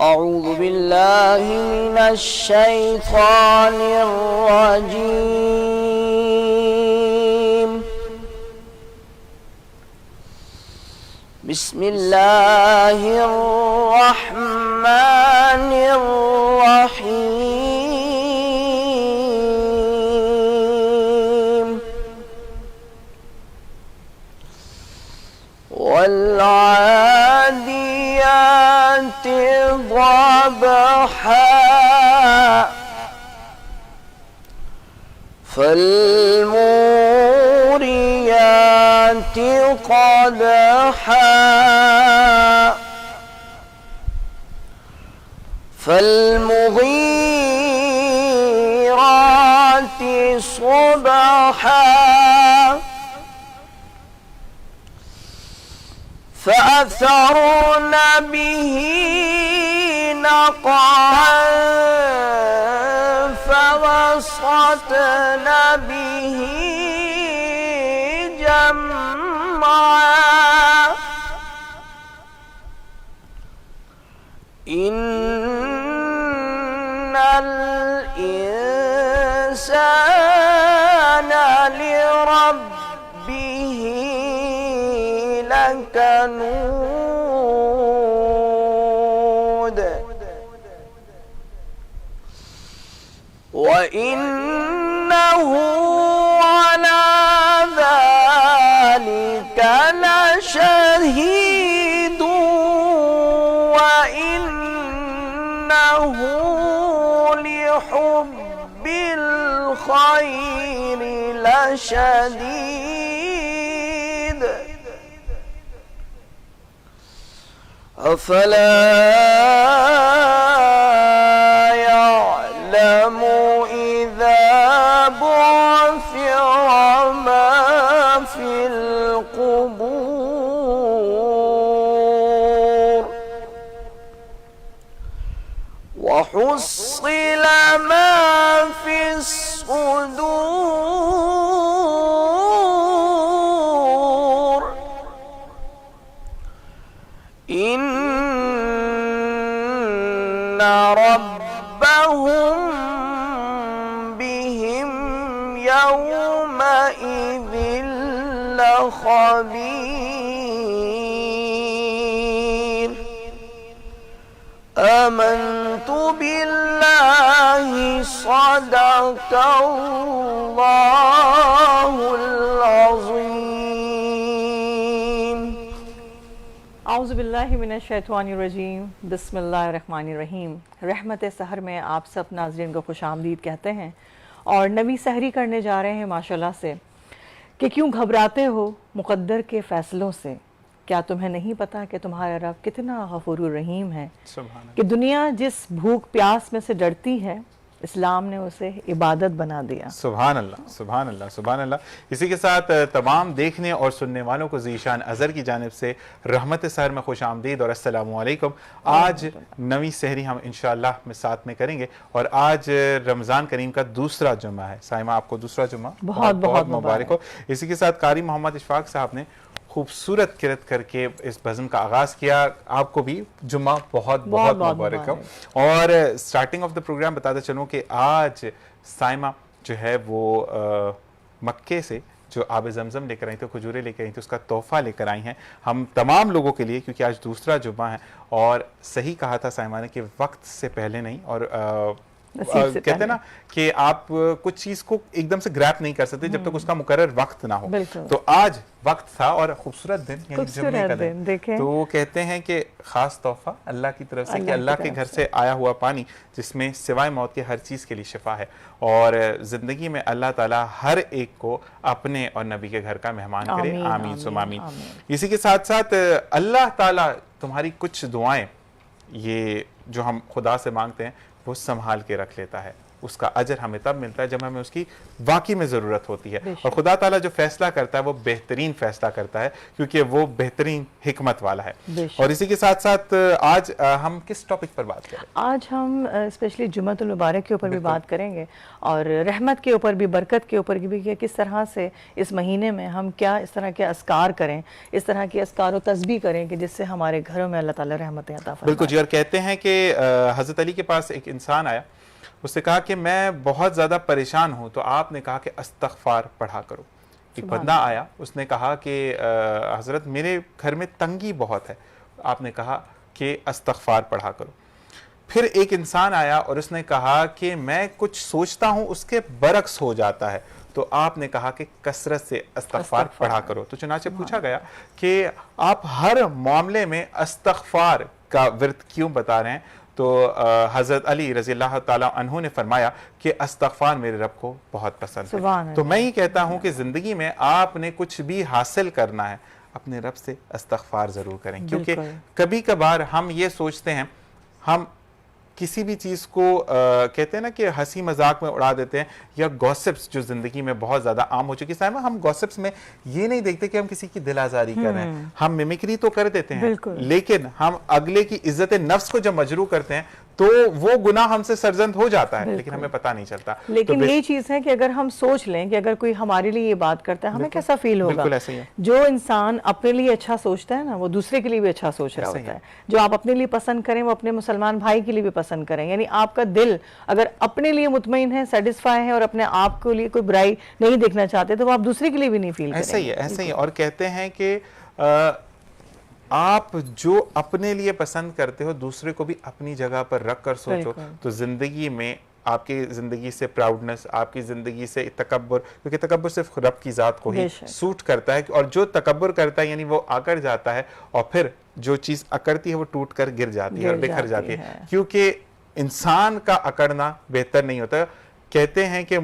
أعوذ بالله من الشيطان الرجيم. بسم الله الرحمن الرحيم. والعاديات ضبحا فالموريات قدحا فالمغيرات صبحا فأثرن به نقعا فوسطن به جمعا إن الإنسان لربه لكنود وإنه على ذلك لشهيد وإنه لحب الخير لشديد أفلا يعلم إذا بعثر ما في القبور وحصل ما في الصدور إن ربهم بهم يومئذ لخبير آمنت بالله صدق الله العظيم. اعوذ باللہ من الشیطان الرجیم بسم اللہ الرحمن الرحیم. رحمت سحر میں آپ سب ناظرین کو خوش آمدید کہتے ہیں اور نوی سحری کرنے جا رہے ہیں ماشاءاللہ سے کہ کیوں گھبراتے ہو مقدر کے فیصلوں سے. کیا تمہیں نہیں پتا کہ تمہارا رب کتنا غفور الرحیم ہے کہ دنیا جس بھوک پیاس میں سے ڈرتی ہے اسلام نے اسے عبادت بنا دیا. سبحان اللہ سبحان اللہ سبحان اللہ. اسی کے ساتھ تمام دیکھنے اور سننے والوں کو ذیشان اظہر کی جانب سے رحمت سحر میں خوش آمدید اور السلام علیکم. آج نوی سحری ہم انشاءاللہ میں ساتھ میں کریں گے اور آج رمضان کریم کا دوسرا جمعہ ہے. سائمہ آپ کو دوسرا جمعہ بہت بہت مبارک ہو. اسی کے ساتھ قاری محمد اشفاق صاحب نے خوبصورت کرت کر کے اس بزم کا آغاز کیا. آپ کو بھی جمعہ بہت بہت مبارک ہو. اور سٹارٹنگ آف دا پروگرام بتاتا چلوں کہ آج سائمہ جو ہے وہ مکے سے جو آب زمزم لے کر آئی تھی, کھجوریں لے کر آئی تھی, اس کا تحفہ لے کر آئی ہیں ہم تمام لوگوں کے لیے, کیونکہ آج دوسرا جمعہ ہے. اور صحیح کہا تھا سائمہ نے کہ وقت سے پہلے نہیں, اور کہتے ہیں نا کہ آپ کچھ چیز کو ایک دم سے گریپ نہیں کر سکتے جب تک اس کا مقرر وقت نہ ہو. تو آج وقت تھا اور خوبصورت دن, یعنی جمعے کا دن. تو وہ کہتے ہیں کہ خاص تحفہ اللہ کی طرف سے کہ اللہ کے گھر سے آیا ہوا پانی جس میں سوائے موت کے ہر چیز کے لیے شفا ہے. اور زندگی میں اللہ تعالیٰ ہر ایک کو اپنے اور نبی کے گھر کا مہمان کرے. آمین ثم آمین. اسی کے ساتھ ساتھ اللہ تعالیٰ تمہاری کچھ دعائیں یہ جو ہم خدا سے مانگتے ہیں وہ سنبھال کے رکھ لیتا ہے. اس کا اجر ہمیں تب ملتا ہے جب ہمیں اس کی واقعی میں ضرورت ہوتی ہے. اور خدا تعالیٰ جو فیصلہ کرتا ہے وہ بہترین فیصلہ کرتا ہے کیونکہ وہ بہترین حکمت والا ہے. اور اسی کے ساتھ ساتھ آج ہم کس ٹاپک پر بات کریں؟ آج ہم اسپیشلی جمعۃ المبارک کے اوپر بھی بات کریں گے اور رحمت کے اوپر بھی، برکت کے اوپر بھی، کہ کس طرح سے اس مہینے میں ہم کیا اس طرح کے اذکار کریں، اس طرح کے اذکار و تسبیح کریں کہ جس سے ہمارے گھروں میں اللہ تعالیٰ رحمتیں عطا فرمائے. بالکل جی. اور کہتے ہیں کہ حضرت علی کے پاس ایک انسان آیا، اس نے کہا کہ میں بہت زیادہ پریشان ہوں، تو آپ نے کہا کہ استغفار پڑھا کرو. ایک بندہ آیا، اس نے کہا کہ حضرت میرے گھر میں تنگی بہت ہے، آپ نے کہا کہ استغفار پڑھا کرو. پھر ایک انسان آیا اور اس نے کہا کہ میں کچھ سوچتا ہوں اس کے برعکس ہو جاتا ہے، تو آپ نے کہا کہ کثرت سے استغفار پڑھا کرو. تو چنانچہ پوچھا گیا کہ آپ ہر معاملے میں استغفار کا ورد کیوں بتا رہے ہیں؟ تو حضرت علی رضی اللہ تعالیٰ عنہ نے فرمایا کہ استغفار میرے رب کو بہت پسند ہے. تو میں ہی کہتا ہوں کہ زندگی میں آپ نے کچھ بھی حاصل کرنا ہے اپنے رب سے استغفار ضرور کریں، کیونکہ کبھی کبھار ہم یہ سوچتے ہیں، ہم کسی بھی چیز کو کہتے ہیں نا کہ ہنسی مذاق میں اڑا دیتے ہیں، یا گوسپس جو زندگی میں بہت زیادہ عام ہو چکی ہے. ہم گوسپس میں یہ نہیں دیکھتے کہ ہم کسی کی دل آزاری کر رہے ہیں، ہم میمکری تو کر دیتے ہیں، لیکن ہم اگلے کی عزت نفس کو جب مجروح کرتے ہیں تو وہ گناہ ہم سے سرزند ہو جاتا ہے، لیکن ہمیں پتہ نہیں چلتا. لیکن یہ چیز ہے کہ اگر ہم سوچ لیں کہ اگر کوئی ہمارے لیے یہ بات کرتا ہے ہمیں کیسا فیل ہوگا. بالکل ایسا ہی ہے. جو انسان اپنے لیے اچھا سوچتا ہے نا وہ دوسرے کے لیے بھی اچھا سوچ رہا ہوتا ہے. جو آپ اپنے لیے پسند کریں وہ اپنے مسلمان بھائی کے لیے بھی پسند کریں. یعنی آپ کا دل اگر اپنے لیے مطمئن ہے، سیٹسفائی ہے اور اپنے آپ کے لیے کوئی برائی نہیں دیکھنا چاہتے تو وہ آپ دوسرے کے لیے بھی نہیں فیل کریں. ایسا ہی ہے، ایسا ہی ہے. اور کہتے ہیں کہ آپ جو اپنے لیے پسند کرتے ہو دوسرے کو بھی اپنی جگہ پر رکھ کر سوچو تو زندگی میں آپ کی زندگی سے پراؤڈنس، آپ کی زندگی سے تکبر، کیونکہ تکبر صرف رب کی ذات کو ہی سوٹ کرتا ہے، اور جو تکبر کرتا ہے یعنی وہ اکڑ جاتا ہے، اور پھر جو چیز اکڑتی ہے وہ ٹوٹ کر گر جاتی ہے اور بکھر جاتی ہے. کیونکہ انسان کا اکڑنا بہتر نہیں ہوتا. کہتے ہیں کہ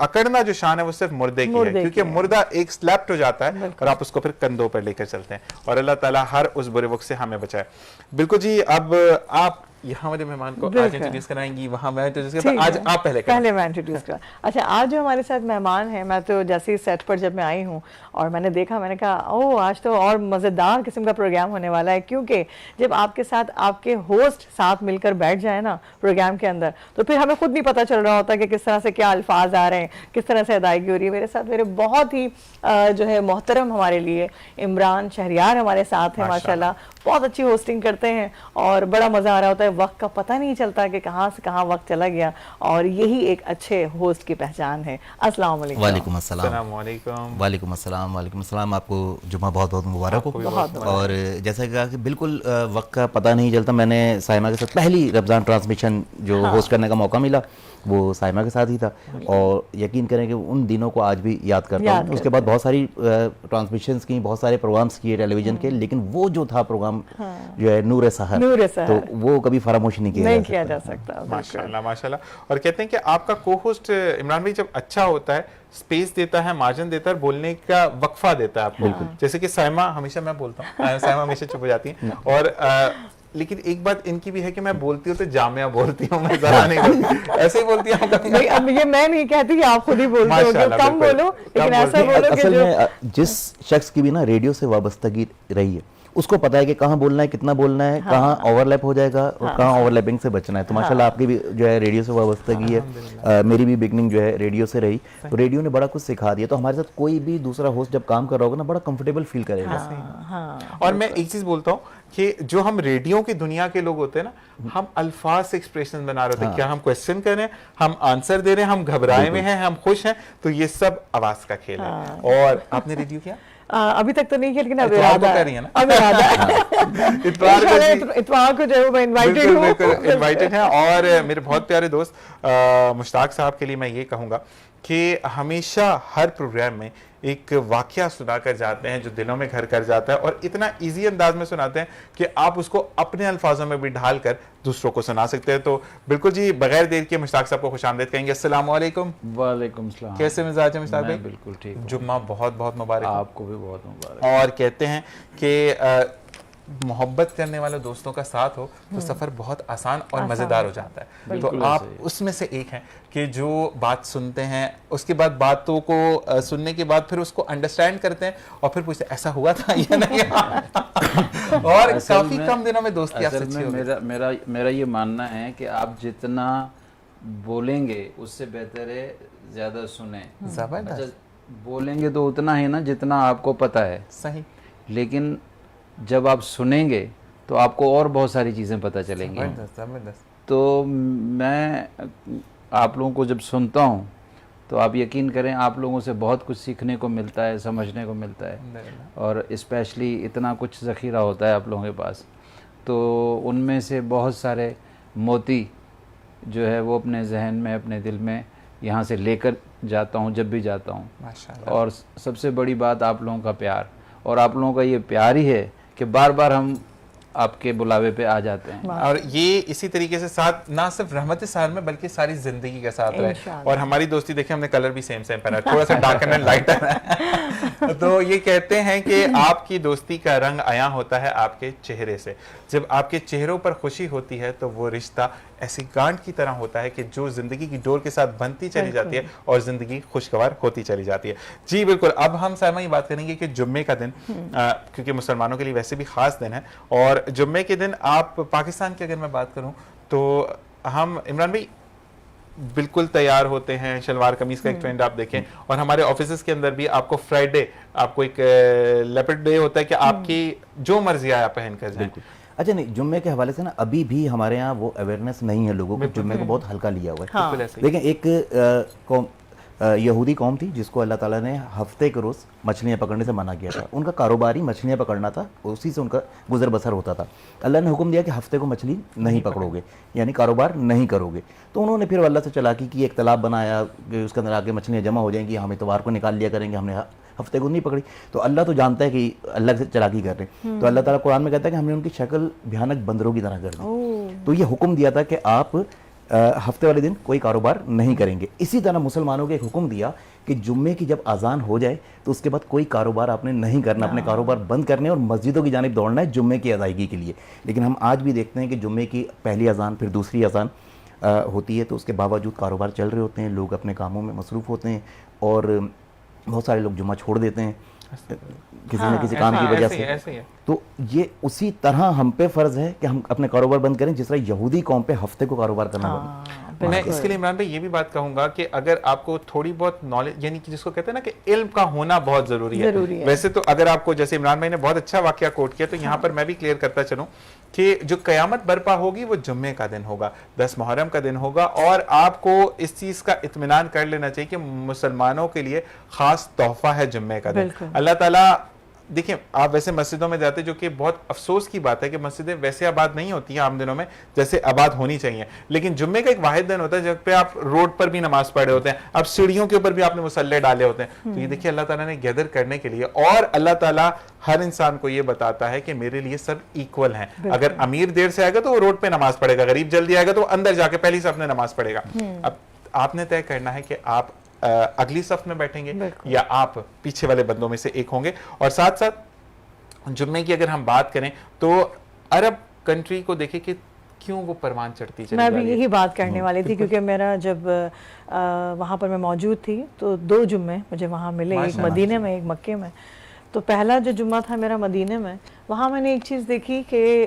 اکڑنا جو شان ہے وہ صرف مردے کی ہے، کیونکہ مردہ ایک سلیپٹ ہو جاتا ہے اور آپ اس کو پھر کندھوں پر لے کر چلتے ہیں. اور اللہ تعالیٰ ہر اس برے وقت سے ہمیں بچائے. بالکل جی. اب آپ یہاں والے مہمان کو آج انٹروڈیوس کرائیں گی، وہاں میں انٹروڈیوس کرتا. آج آپ پہلے میں انٹروڈیوس کرا. اچھا، آج جو ہمارے ساتھ مہمان ہیں، میں تو جیسے سیٹ پر جب میں آئی ہوں اور میں نے دیکھا، میں نے کہا اوہ آج تو اور مزیدار قسم کا پروگرام ہونے والا ہے، کیونکہ جب آپ کے ساتھ آپ کے ہوسٹ ساتھ مل کر بیٹھ جائیں نا پروگرام کے اندر تو پھر ہمیں خود نہیں پتہ چل رہا ہوتا کہ کس طرح سے کیا الفاظ آ رہے ہیں، کس طرح سے ادائیگی ہو رہی ہے. میرے ساتھ میرے بہت ہی جو ہے محترم ہمارے لیے عمران شہریار ہمارے ساتھ ہیں. ماشاءاللہ بہت اچھی ہوسٹنگ کرتے ہیں اور بڑا مزہ آ رہا ہوتا ہے. وقت کا پتہ نہیں چلتا کہ کہاں سے کہاں وقت چلا گیا، اور یہی ایک اچھے ہوسٹ کی پہچان ہے. السلام علیکم. وعلیکم السلام. السلام علیکم. وعلیکم السلام. وعلیکم السلام. آپ کو جمعہ بہت بہت مبارک ہو. اور جیسا کہ کہا کہ بالکل وقت کا پتہ نہیں چلتا. میں نے سائمہ کے ساتھ پہلی رمضان ٹرانسمیشن جو ہوسٹ کرنے کا موقع ملا وہ سائمہ کے ساتھ ہی تھا، اور یقین کریں کہ ان دنوں کو آج بھی یاد کرتا ہوں. اس کے بعد بہت ساری ٹرانسمیشنز کی، بہت سارے پروگرامز کیے ٹیلی ویژن کے، لیکن وہ جو تھا پروگرام جو ہے نور سحر، تو وہ کبھی فراموش نہیں کیا جا سکتا. ماشاءاللہ ماشاءاللہ. اور کہتے ہیں کہ آپ کا کو ہوسٹ عمران بھائی جب اچھا ہوتا ہے، سپیس دیتا ہے، مارجن دیتا ہے، بولنے کا وقفہ دیتا ہے آپ کو. جیسے کہ سائمہ ہمیشہ، میں بولتا ہوں سائمہ ہمیشہ چپ ہو جاتی ہیں، اور لیکن ایک بات ان کی بھی ہے کہ میں بولتی ہوں تو جامعہ بولتی ہوں، میں ذرا نہیں بولتی، ایسے ہی بولتی ہوں. یہ میں نہیں کہتی کہ آپ خود ہی بولتے ہو، کم بولو لیکن ایسا بولو کہ اصل میں جس شخص کی بھی نا ریڈیو سے وابستگی رہی ہے اس کو پتا ہے کہ کہاں بولنا ہے، کتنا بولنا ہے، کہاں اوور لیپ ہو جائے گا اور کہاں اوور لیپنگ سے بچنا ہے. تو ماشاءاللہ آپ کی بھی جو ہے ریڈیو سے وابستگی ہے، میری بھی بگننگ جو ہے ریڈیو سے رہی، تو ریڈیو نے بڑا کچھ سکھا دیا. تو ہمارے ساتھ کوئی بھی دوسرا ہوسٹ جب کام کر رہا ہوگا نا بڑا کمفرٹیبل فیل کرے گا. اور میں ایک چیز بولتا ہوں کہ جو ہم ریڈیو کی دنیا کے لوگ ہوتے ہیں نا، ہم الفاظ سے ایکسپریشن بنا رہے ہوتے ہیں. کیا ہم کویسچن کر رہے ہیں، ہم آنسر دے رہے ہیں، ہم گھبرائے ہوئے ہیں، ہم خوش ہیں، تو یہ سب آواز کا کھیل ہے. اور آپ نے ریڈیو کیا؟ ابھی تک تو نہیں کیا، لیکن اب اتوار ارادہ ہے. اتوار کو جو ہے میں انوائٹڈ ہیں. اور میرے بہت پیارے دوست مشتاق صاحب کے لیے میں یہ کہوں گا کہ ہمیشہ ہر پروگرام میں ایک واقعہ سنا کر جاتے ہیں جو دلوں میں گھر کر جاتا ہے، اور اتنا ایزی انداز میں سناتے ہیں کہ آپ اس کو اپنے الفاظوں میں بھی ڈھال کر دوسروں کو سنا سکتے ہیں. تو بالکل جی بغیر دیر کے مشتاق صاحب کو خوش آمدید کہیں گے. السلام علیکم. وعلیکم السلام. کیسے مزاج ہے مشتاق بھائی؟ بالکل ٹھیک. جمعہ بہت بہت مبارک. آپ کو بھی بہت مبارک. اور کہتے ہیں کہ محبت کرنے والے دوستوں کا ساتھ ہو تو سفر بہت آسان اور مزیدار ہو جاتا ہے. تو آپ اس میں سے ایک ہیں کہ جو بات سنتے ہیں, اس کے بعد باتوں کو سننے کے بعد پھر اس کو انڈرسٹینڈ کرتے ہیں اور پھر پوچھتے ہیں ایسا ہوا تھا یا نہیں. اور کافی کم دنوں میں دوستی آپ سے اچھی ہو گئی. میرا یہ ماننا ہے کہ آپ جتنا بولیں گے اس سے بہتر ہے زیادہ سنیں. زبردست. بولیں گے تو اتنا ہی نا جتنا آپ کو پتہ ہے. صحیح. لیکن جب آپ سنیں گے تو آپ کو اور بہت ساری چیزیں پتہ چلیں گی. تو میں آپ لوگوں کو جب سنتا ہوں تو آپ یقین کریں آپ لوگوں سے بہت کچھ سیکھنے کو ملتا ہے, سمجھنے کو ملتا ہے, اور اسپیشلی اتنا کچھ ذخیرہ ہوتا ہے آپ لوگوں کے پاس. تو ان میں سے بہت سارے موتی جو ہے وہ اپنے ذہن میں, اپنے دل میں یہاں سے لے کر جاتا ہوں جب بھی جاتا ہوں. اور سب سے بڑی بات آپ لوگوں کا پیار, اور آپ لوگوں کا یہ پیار ہی ہے کہ بار بار ہم آپ کے بلاوے پہ آ جاتے ہیں. اور یہ اسی طریقے سے ساتھ نہ صرف رحمت سال میں بلکہ ساری زندگی کے ساتھ رہے. اور ہماری دوستی دیکھیں, ہم نے کلر بھی سیم پہنا ہے, تھوڑا سا ڈارک اینڈ لائٹر ہے. تو یہ کہتے ہیں کہ آپ کی دوستی کا رنگ عیاں ہوتا ہے آپ کے چہرے سے. جب آپ کے چہروں پر خوشی ہوتی ہے تو وہ رشتہ ایسی گانٹ کی طرح ہوتا ہے کہ جو زندگی کی ڈور کے ساتھ بنتی چلی جاتی ہے اور زندگی خوشگوار ہوتی چلی جاتی ہے. جی بالکل. اب ہم سائمہ یہ بات کریں گے کہ جمعے کا دن, کیونکہ مسلمانوں کے لیے ویسے بھی خاص دن ہے, اور جمعے کے دن آپ پاکستان کی اگر میں بات کروں تو ہم عمران بھائی بالکل تیار ہوتے ہیں, شلوار قمیص کا ایک ٹرینڈ آپ دیکھیں, اور ہمارے آفیسز کے اندر بھی آپ کو فرائیڈے, آپ کو ایک لیپرڈ ڈے ہوتا ہے کہ آپ کی جو مرضی آیا پہن کر جائیں. اچھا نہیں, جمعے کے حوالے سے نا ابھی بھی ہمارے ہاں وہ اویئرنیس نہیں ہے لوگوں کو, جمعے کو بہت ہلکا لیا ہوا ہے. لیکن ایک یہودی قوم تھی جس کو اللہ تعالیٰ نے ہفتے کے روز مچھلیاں پکڑنے سے منع کیا تھا. ان کا کاروبار ہی مچھلیاں پکڑنا تھا, اسی سے ان کا گزر بسر ہوتا تھا. اللہ نے حکم دیا کہ ہفتے کو مچھلی نہیں پکڑو گے, یعنی کاروبار نہیں کرو گے. تو انہوں نے پھر اللہ سے چلاکی کی, ایک تالاب بنایا کہ اس کے اندر آگے مچھلیاں جمع ہو جائیں گی, ہم اتوار کو نکال لیا کریں گے, ہم نے ہفتے کو نہیں پکڑی. تو اللہ تو جانتا ہے کہ اللہ سے چلاکی کر رہے ہیں. تو اللہ تعالیٰ قرآن میں کہتا ہے کہ ہم نے ان کی شکل بھیانک بندروں کی طرح کر دی. تو یہ حکم دیا تھا کہ آپ ہفتے والے دن کوئی کاروبار نہیں کریں گے. اسی طرح مسلمانوں کو ایک حکم دیا کہ جمعے کی جب اذان ہو جائے تو اس کے بعد کوئی کاروبار آپ نے نہیں کرنا, اپنے کاروبار بند کرنے اور مسجدوں کی جانب دوڑنا ہے جمعے کی ادائیگی کے لیے. لیکن ہم آج بھی دیکھتے ہیں کہ جمعے کی پہلی اذان پھر دوسری اذان ہوتی ہے تو اس کے باوجود کاروبار چل رہے ہوتے ہیں, لوگ اپنے کاموں میں مصروف ہوتے ہیں, اور بہت سارے لوگ جمعہ چھوڑ دیتے ہیں کسی نہ کسی کام کی وجہ سے. تو یہ اسی طرح ہم پہ فرض ہے کہ ہم اپنے کاروبار بند کریں جس طرح یہودی قوم پہ ہفتے کو کاروبار کرنا بند. میں اس کے لیے عمران بھائی یہ بھی بات کہوں گا کہ اگر آپ کو تھوڑی بہت نالج, یعنی کہ جس کو کہتے ہیں نا کہ علم کا ہونا بہت ضروری ہے. ویسے تو اگر آپ کو, جیسے عمران بھائی نے بہت اچھا واقعہ کوٹ کیا, تو یہاں پر میں بھی کلیئر کرتا چلوں کہ جو قیامت برپا ہوگی وہ جمعے کا دن ہوگا, 10 محرم کا دن ہوگا. اور آپ کو اس چیز کا اطمینان کر لینا چاہیے کہ مسلمانوں کے لیے خاص تحفہ ہے جمعے کا دن. اللہ تعالیٰ دیکھیں, آپ ویسے مسجدوں میں جاتے, جو کہ بہت افسوس کی بات ہے کہ مسجدیں ویسے آباد نہیں ہوتی ہیں عام دنوں میں جیسے آباد ہونی چاہیے, لیکن جمعے کا ایک واحد دن ہوتا ہے جب پہ آپ روڈ پر بھی نماز پڑھے ہوتے ہیں, اب سیڑھیوں کے اوپر بھی آپ نے مصلے ڈالے ہوتے ہیں. تو یہ دیکھیے اللہ تعالیٰ نے گیدر کرنے کے لیے, اور اللہ تعالیٰ ہر انسان کو یہ بتاتا ہے کہ میرے لیے سب ایکول ہیں. اگر امیر دیر سے آئے گا تو وہ روڈ پہ نماز پڑھے گا, غریب جلدی آئے گا تو وہ اندر جا کے پہلی صف میں نماز پڑھے گا. اب آپ نے طے کرنا ہے کہ آپ اگلی صف میں بیٹھیں گے یا آپ پیچھے والے بندوں میں سے ایک ہوں گے. اور ساتھ ساتھ جمعے کی اگر ہم بات کریں تو عرب کنٹری کو دیکھیں کہ کیوں وہ پروان چڑھتی چلی جا رہی ہے. میں بھی یہی بات کرنے والی تھی, کیونکہ میرا جب وہاں پر میں موجود تھی تو 2 جمعے مجھے وہاں ملے, ایک مدینے میں ایک مکے میں. تو پہلا جو جمعہ تھا میرا مدینے میں, وہاں میں نے ایک چیز دیکھی کہ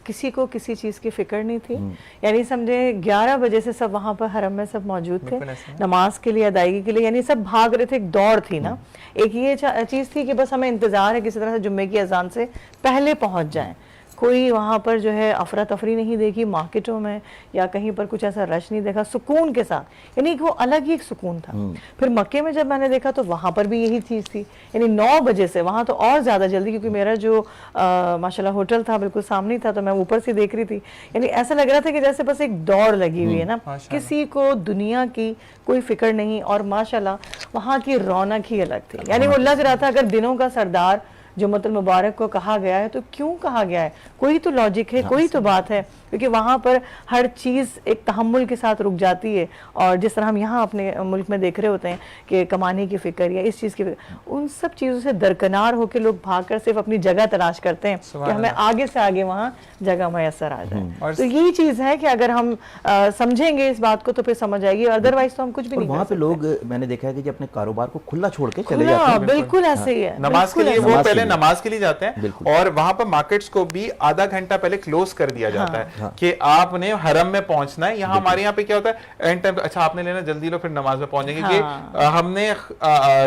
کسی کو کسی چیز کی فکر نہیں تھی. یعنی سمجھے 11 بجے سے سب وہاں پر حرم میں سب موجود تھے نماز کے لیے, ادائیگی کے لیے, یعنی سب بھاگ رہے تھے, ایک دوڑ تھی نا. ایک یہ چیز تھی کہ بس ہمیں انتظار ہے کسی طرح سے جمعے کی اذان سے پہلے پہنچ جائیں. کوئی وہاں پر جو ہے افراتفری نہیں دیکھی مارکیٹوں میں یا کہیں پر کچھ ایسا رش نہیں دیکھا, سکون کے ساتھ, یعنی وہ الگ ہی ایک سکون تھا. پھر مکے میں جب میں نے دیکھا تو وہاں پر بھی یہی چیز تھی, یعنی 9 بجے سے وہاں تو اور زیادہ جلدی, کیونکہ میرا جو ماشاءاللہ ہوٹل تھا بالکل سامنے تھا, تو میں اوپر سے دیکھ رہی تھی, یعنی ایسا لگ رہا تھا کہ جیسے بس ایک دوڑ لگی ہوئی ہے نا, کسی کو دنیا کی کوئی فکر نہیں. اور ماشاءاللہ وہاں کی رونق ہی الگ تھی, یعنی وہ لگ رہا تھا اگر دنوں کا سردار جمعۃ المبارک کو کہا گیا ہے تو کیوں کہا گیا ہے, کوئی تو لاجک ہے, کوئی تو بات ہے. کیونکہ وہاں پر ہر چیز ایک تحمل کے ساتھ رک جاتی ہے. اور جس طرح ہم یہاں اپنے ملک میں دیکھ رہے ہوتے ہیں کہ کمانے کی فکر یا اس چیز کی فکر, ان سب چیزوں سے درکنار ہو کے لوگ بھاگ کر صرف اپنی جگہ تلاش کرتے ہیں کہ ہمیں آگے سے آگے وہاں جگہ میسر آ جائے. تو یہی چیز ہے کہ اگر ہم سمجھیں گے اس بات کو تو پھر سمجھ آئے گی, ادروائز تو ہم کچھ بھی نہیں وہاں کر پہ سکتے. لوگ میں نے دیکھا ہے کہ اپنے کاروبار کو کھلا چھوڑ کے چلے جاتے ہیں. بالکل ایسے ہی ہے. نماز کے لیے, وہ پہلے نماز کے لیے جاتے ہیں اور وہاں پر مارکیٹس کو بھی آدھا گھنٹہ پہلے کلوز کر دیا جاتا ہے کہ آپ نے حرم میں پہنچنا ہے. یہاں ہمارے یہاں پہ کیا ہوتا ہے, اینڈ ٹائم اچھا آپ نے لینا جلدی لو پھر نماز میں پہنچیں گے, کہ ہم نے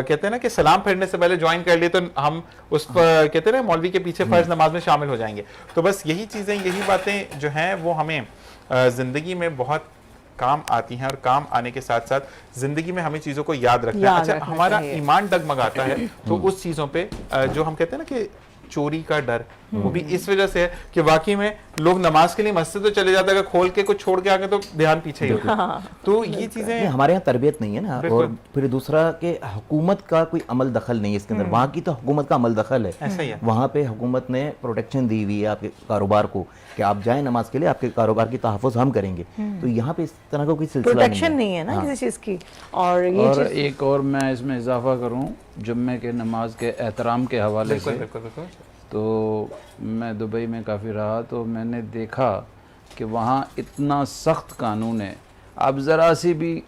کہتے ہیں نا کہ سلام پھیرنے سے پہلے جوائن کر لیے تو ہم اس پر کہتے ہیں نا مولوی کے پیچھے فرض نماز میں شامل ہو جائیں گے. تو بس یہی چیزیں, یہی باتیں جو ہیں وہ ہمیں زندگی میں بہت کام آتی ہیں, اور کام آنے کے ساتھ ساتھ زندگی میں ہمیں چیزوں کو یاد رکھنا ہے. اچھا ہمارا ایمان ڈگمگاتا ہے تو اس چیزوں پہ جو ہم کہتے ہیں نا کہ چوری کا ڈر, وہ بھی اس وجہ سے ہے کہ واقعی میں لوگ نماز کے لیے مسجد تو چلے جاتے ہیں, اگر کھول کے کچھ چھوڑ کے آگے تو دھیان پیچھے ہی ہوتا ہے. تو یہ چیزیں ہمارے یہاں تربیت نہیں ہے نا, اور پھر دوسرا کہ حکومت کا کوئی عمل دخل نہیں ہے اس کے اندر. وہاں کی تو حکومت کا عمل دخل ہے, ایسا ہی ہے. وہاں پہ حکومت نے پروٹیکشن دی ہوئی ہے آپ کے کاروبار کو کہ آپ جائیں نماز کے لیے, آپ کے کاروبار کی تحفظ ہم کریں گے. تو یہاں پہ اس طرح کا کوئی سلسلہ پروٹیکشن نہیں ہے نا کسی چیز کی. اور یہ چیز ایک اور میں اس میں اضافہ کروں جمعے کے نماز کے احترام کے حوالے سے, تو میں دبئی میں کافی رہا تو میں نے دیکھا کہ وہاں اتنا سخت قانون ہے, آپ ذرا سی بھی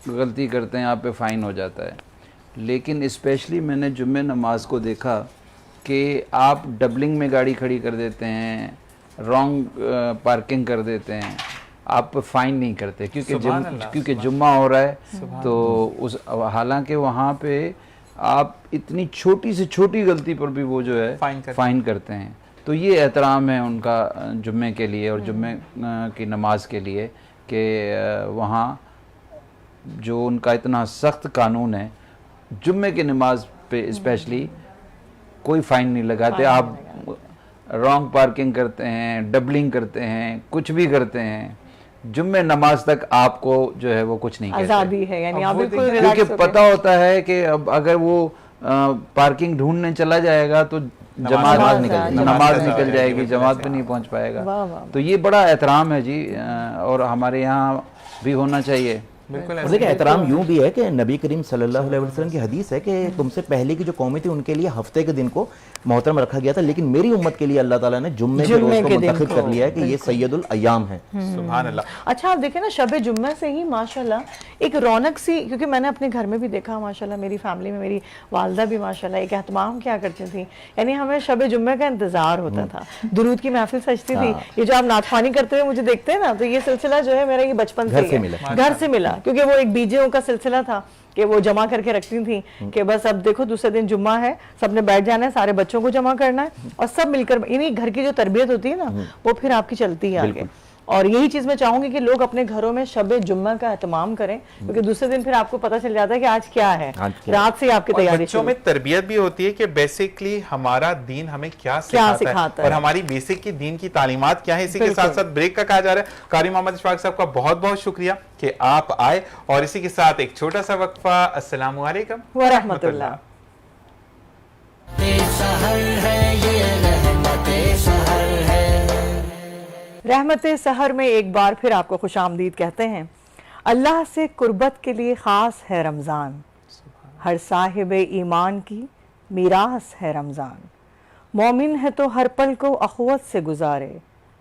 غلطی کرتے ہیں آپ پہ فائن ہو جاتا ہے. لیکن اسپیشلی میں نے جمعہ نماز کو دیکھا کہ آپ ڈبلنگ میں گاڑی کھڑی کر دیتے ہیں, رانگ پارکنگ کر دیتے ہیں, آپ فائن نہیں کرتے کیونکہ جمعہ ہو رہا ہے. تو حالانکہ وہاں پہ آپ اتنی چھوٹی سے چھوٹی غلطی پر بھی وہ جو ہے فائن کرتے ہیں. تو یہ احترام ہے ان کا جمعے کے لیے اور جمعے کی نماز کے لیے کہ وہاں جو ان کا اتنا سخت قانون ہے, جمعے کی نماز پہ اسپیشلی کوئی فائن نہیں لگاتے. آپ رانگ پارکنگ کرتے ہیں, ڈبلنگ کرتے ہیں, کچھ بھی کرتے ہیں, جمعہ نماز تک آپ کو جو ہے وہ کچھ نہیں کہتے. آزادی ہے, یعنی آپ بالکل کیونکہ پتہ ہوتا ہے کہ اب اگر وہ پارکنگ ڈھونڈنے چلا جائے گا تو نماز نکل جائے گی, جماعت پہ نہیں پہنچ پائے گا. تو یہ بڑا احترام ہے جی, اور ہمارے یہاں بھی ہونا چاہیے. دیکھیں احترام یوں بھی ہے کہ نبی کریم صلی اللہ علیہ وسلم کی حدیث ہے کہ تم سے پہلے کی جو قومیں تھی ان کے لیے ہفتے کے دن کو محترم رکھا گیا تھا, لیکن میری امت کے لیے اللہ تعالیٰ نے جمعے کے روز کو منتخب کر لیا ہے کہ یہ سید الایام ہے. سبحان اللہ. اچھا آپ دیکھیں نا شب جمعہ سے ہی ماشاءاللہ ایک رونق سی, کیونکہ میں نے اپنے گھر میں بھی دیکھا ماشاءاللہ, میری فیملی میں میری والدہ بھی ماشاءاللہ ایک اہتمام کیا کرتی تھی, یعنی ہمیں شب جمعہ کا انتظار ہوتا تھا, درود کی محفل سجتی تھی. یہ جو آپ نعت خوانی کرتے ہوئے مجھے دیکھتے ہیں نا, تو یہ سلسلہ جو ہے میرا یہ بچپن سے گھر سے ملا, کیونکہ وہ ایک بیجے کا سلسلہ تھا کہ وہ جمع کر کے رکھتی تھیں کہ بس اب دیکھو دوسرے دن جمعہ ہے, سب نے بیٹھ جانا ہے, سارے بچوں کو جمع کرنا ہے اور سب مل کر, یعنی گھر کی جو تربیت ہوتی ہے نا وہ پھر آپ کی چلتی ہے آگے. اور یہی چیز میں چاہوں گی کہ لوگ اپنے گھروں میں شب جمعہ کا اہتمام کریں, کیونکہ دوسرے دن پھر آپ کو پتہ چل جاتا ہے کہ آج کیا ہے, رات سے آپ کی تیاری. بچوں میں تربیت بھی ہوتی ہے کہ بیسکلی ہمارا دین ہمیں کیا سکھاتا ہے اور ہماری بیسک کی دین کی تعلیمات کیا ہے. اسی کے ساتھ ساتھ بریک کا کہا جا رہا ہے. قاری محمد اشفاق صاحب کا بہت بہت شکریہ کہ آپ آئے, اور اسی کے ساتھ ایک چھوٹا سا وقفہ. السلام علیکم ورحمۃ اللہ. رحمت سحر میں ایک بار پھر آپ کو خوش آمدید کہتے ہیں. اللہ سے قربت کے لیے خاص ہے رمضان, ہر صاحب ایمان کی میراث ہے رمضان. مومن ہے تو ہر پل کو اخوت سے گزارے,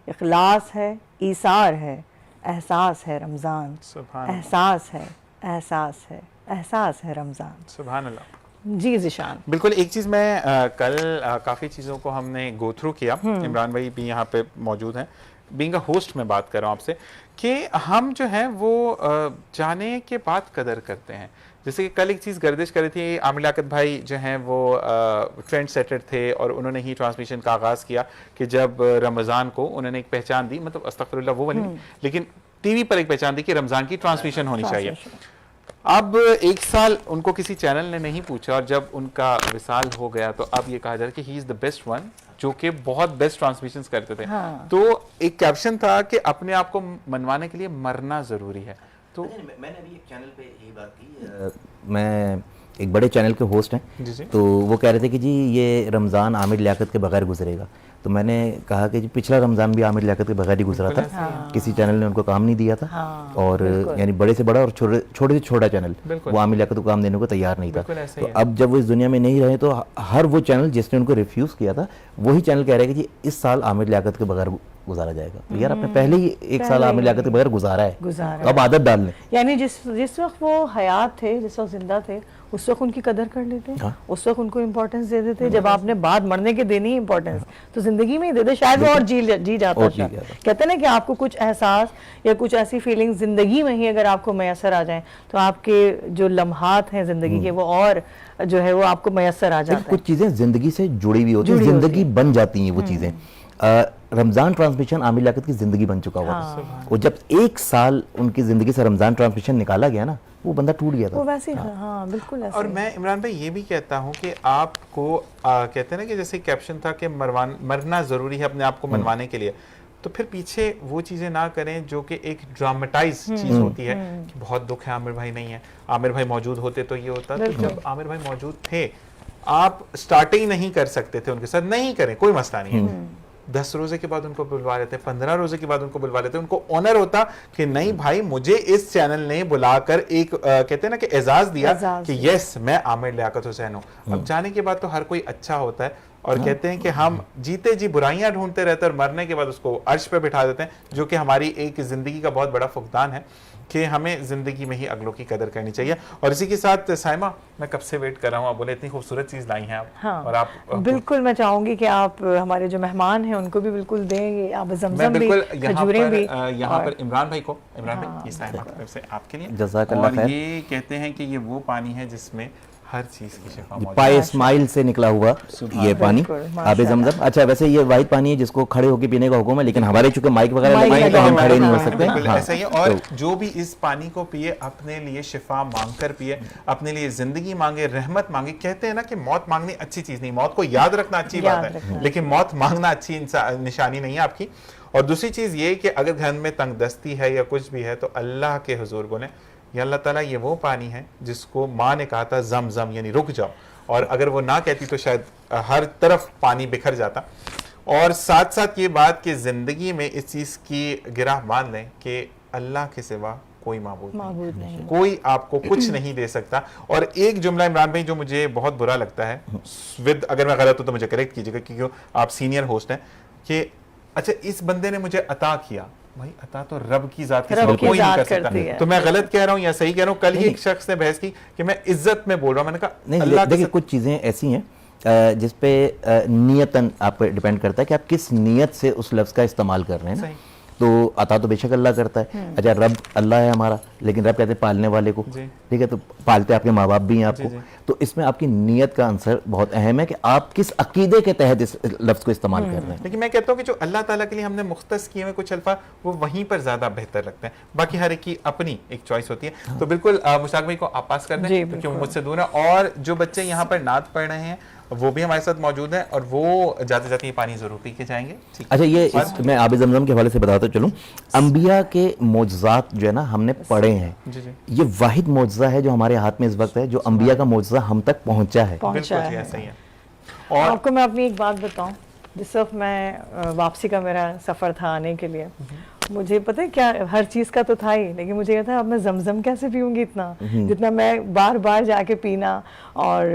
اخلاص ہے ایثار ہے احساس ہے رمضان. احساس ہے احساس ہے احساس ہے رمضان. سبحان اللہ. جی ذیشان, بالکل. ایک چیز میں کل کافی چیزوں کو ہم نے گو تھرو کیا, عمران بھائی بھی یہاں پہ موجود ہیں, بینگ اے ہوسٹ میں بات کر رہا ہوں آپ سے کہ ہم جو ہیں وہ جانے کے بعد قدر کرتے ہیں. جیسے کہ کل ایک چیز گردش کری تھی, عامر لیاقت بھائی جو ہیں وہ ٹرینڈ سیٹر تھے اور انہوں نے ہی ٹرانسمیشن کا آغاز کیا کہ جب رمضان کو انہوں نے ایک پہچان دی, مطلب استغفر اللہ وہ والی, لیکن ٹی وی پر ایک پہچان دی کہ رمضان کی ٹرانسمیشن ہونی چاہیے. اب ایک سال ان کو کسی چینل نے نہیں پوچھا, اور جب ان کا وصال ہو گیا تو اب یہ کہا جا رہا ہے کہ ہی از دا بیسٹ ون, جو کہ بہت بیسٹ ٹرانسمیشنز کرتے تھے. تو ایک کیپشن تھا کہ اپنے آپ کو منوانے کے لیے مرنا ضروری ہے. تو میں نے ابھی ایک چینل پہ یہی بات کی, میں ایک بڑے چینل کے ہوسٹ ہیں, جی جی. تو وہ کہہ رہے تھے کہ جی یہ رمضان عامر لیاقت کے بغیر گزرے گا. تو میں نے کہا کہ جی پچھلا رمضان بھی عامر لیاقت کے بغیر ہی گزرا تھا, کسی چینل نے ان کو کام نہیں دیا تھا, اور یعنی بڑے سے بڑا اور چھوٹے سے چھوٹا چینل وہ عامر لیاقت کو کام دینے کو تیار نہیں تھا. تو اب جب وہ اس دنیا میں نہیں رہے تو ہر وہ چینل جس نے ان کو ریفیوز کیا تھا وہی چینل کہہ رہے کہ جی اس سال عامر لیاقت کے بغیر گزارا جائے گا. تو یار آپ نے پہلے ہی ایک سال عامر لیاقت کے بغیر گزارا ہے, تو اب عادت ڈال لیں. یعنی جس وقت وہ حیات تھے, جس وقت زندہ تھے, اس وقت ان کی قدر کر لیتے, اس وقت ان کو امپورٹنس دے دیتے. جب آپ نے بعد مرنے کے دینی امپورٹنس تو زندگی میں ہی دے دے, شاید وہ اور جی جاتا. کہتے ہیں نا کہ آپ کو کچھ احساس یا کچھ ایسی فیلنگ زندگی میں ہی اگر آپ کو میسر آ جائیں تو آپ کے جو لمحات ہیں زندگی کے وہ اور جو ہے وہ آپ کو میسر آ جاتا ہے. کچھ چیزیں زندگی سے جڑی ہوئی ہوتی ہیں, زندگی بن جاتی ہیں وہ چیزیں. رمضان ٹرانسمیشن عامر لیاقت کی زندگی بن چکا ہوا تھا, اور جب ایک سال ان کی زندگی سے رمضان ٹرانسمیشن نکالا گیا نا, وہ بندہ ٹوٹ گیا تھا. وہ ویسے ہاں بالکل ایسے. اور میں عمران بھائی یہ بھی کہتا ہوں کہ آپ کو کہتے ہیں نا کہ جیسے کیپشن تھا کہ مرنا ضروری ہے اپنے آپ کو منوانے کے لیے, تو پھر پیچھے وہ چیزیں نہ کریں جو کہ ایک ڈرامٹائز چیز ہوتی ہے کہ بہت دکھ ہے عامر بھائی نہیں ہے, عامر بھائی موجود ہوتے تو یہ ہوتا. تو جب عامر بھائی موجود تھے آپ سٹارٹنگ نہیں کر سکتے تھے ان کے ساتھ, نہیں کریں کوئی مسئلہ نہیں ہے. 10 روزے کے بعد ان کو بلوا لیتے, 15 روزے کے بعد ان کو بلوا لیتے. ان کو آنر ہوتا کہ نہیں بھائی مجھے اس چینل نے بلا کر ایک کہتے ہیں نا کہ اعزاز دیا کہ یس میں عامر لیاقت حسین ہوں. اب جانے کے بعد تو ہر کوئی اچھا ہوتا ہے, اور کہتے ہیں کہ ہم جیتے جی برائیاں ڈھونڈتے رہتے ہیں اور مرنے کے بعد اس کو عرش پہ بٹھا دیتے ہیں, جو کہ ہماری ایک زندگی کا بہت بڑا فقدان ہے کہ ہمیں زندگی میں ہی اگلوں کی قدر کرنی چاہیے. اور اسی کے ساتھ سائمہ میں کب سے ویٹ کر رہا ہوں, آپ بولے اتنی خوبصورت چیز لائی ہیں آپ, اور آپ بالکل میں چاہوں گی کہ آپ ہمارے جو مہمان ہیں ان کو بھی بالکل دیں گے, آپ زمزم بھی, کھجوریں بھی. یہاں پر عمران بھائی کو, عمران بھائی یہ سائمہ کی طرف سے آپ کے لیے, جزاک اللہ خیر. اور یہ کہتے ہیں کہ یہ وہ پانی ہے جس میں ہر چیز کی شفا موجود ہے. پائے اسماعیل سے نکلا ہوا یہ پانی آب زمزم. اچھا ویسے یہ واحد پانی ہے جس کو کھڑے ہو کے پینے کا حکم ہے, لیکن ہمارے چونکہ مائک وغیرہ لگے ہیں تو ہم کھڑے نہیں ہو سکتے. ایسا ہی ہے, اور جو بھی اس پانی کو پیے اپنے لیے شفا مانگ کر پیے, اپنے لیے زندگی مانگے, رحمت مانگے. کہتے ہیں نا کہ موت مانگنی اچھی چیز نہیں, موت کو یاد رکھنا اچھی بات ہے, لیکن موت مانگنا اچھی نشانی نہیں ہے آپ کی. اور دوسری چیز یہ کہ اگر گھر میں تنگ دستی ہے یا کچھ بھی ہے تو اللہ کے حضور بولیں یا اللہ تعالیٰ یہ وہ پانی ہے جس کو ماں نے کہا تھا زم زم یعنی رک جاؤ, اور اگر وہ نہ کہتی تو شاید ہر طرف پانی بکھر جاتا. اور ساتھ ساتھ یہ بات کہ زندگی میں اس چیز کی گرہ باندھ لیں کہ اللہ کے سوا کوئی معبود نہیں, کوئی آپ کو کچھ نہیں دے سکتا. اور ایک جملہ عمران بھائی جو مجھے بہت برا لگتا ہے, اگر میں غلط ہوں تو مجھے کریکٹ کیجیے گا کیونکہ آپ سینئر ہوسٹ ہیں, کہ اچھا اس بندے نے مجھے عطا کیا, بھائی عطا تو رب کی ذات کے سوا کوئی نہیں کر سکتا. تو میں غلط کہہ رہا ہوں یا صحیح کہہ رہا ہوں؟ کل ہی ایک شخص نے بحث کی کہ میں عزت میں بول رہا ہوں, میں نے کہا نہیں دیکھیں کچھ چیزیں ایسی ہیں جس پہ نیتاً آپ پہ ڈیپینڈ کرتا ہے کہ آپ کس نیت سے اس لفظ کا استعمال کر رہے ہیں. تو عطا تو بے شک اللہ کرتا ہے. اچھا رب اللہ ہے ہمارا, لیکن رب کہتے ہیں پالنے والے کو, ٹھیک ہے, تو پالتے آپ کے ماں باپ بھی ہیں آپ کو. تو اس میں آپ کی نیت کا عنصر بہت اہم ہے کہ آپ کس عقیدے کے تحت اس لفظ کو استعمال کر رہے ہیں. لیکن میں کہتا ہوں کہ جو اللہ تعالیٰ کے لیے ہم نے مختص کیے ہوئے کچھ الفاظ وہ وہیں پر زیادہ بہتر لگتے ہیں, باقی ہر ایک کی اپنی ایک چوائس ہوتی ہے. تو بالکل مشتاق بھائی کو آپ پاس کر دیں کیونکہ وہ مجھ سے دور ہے, اور جو بچے یہاں پر نعت پڑھ رہے ہیں وہ بھی ہمارے ساتھ موجود ہیں, اور وہ جاتے جاتے یہ پانی ضرور پی کے جائیں گے. اچھا یہ میں آب زمزم کے حوالے سے بتاتا چلوں, انبیاء کے معجزات جو ہے نا ہم نے پڑھے ہیں, یہ واحد معجزہ ہے جو ہمارے ہاتھ میں اس وقت ہے, جو انبیاء کا معجزہ ہم تک پہنچا ہے. اور آپ کو میں اپنی ایک بات بتاؤں, جس وقت میں واپسی کا میرا سفر تھا آنے کے لیے, مجھے پتہ ہے کیا, ہر چیز کا تو تھا ہی, لیکن مجھے یہ تھا اب میں زمزم کیسے پیوں گی اتنا جتنا میں بار بار جا کے پینا, اور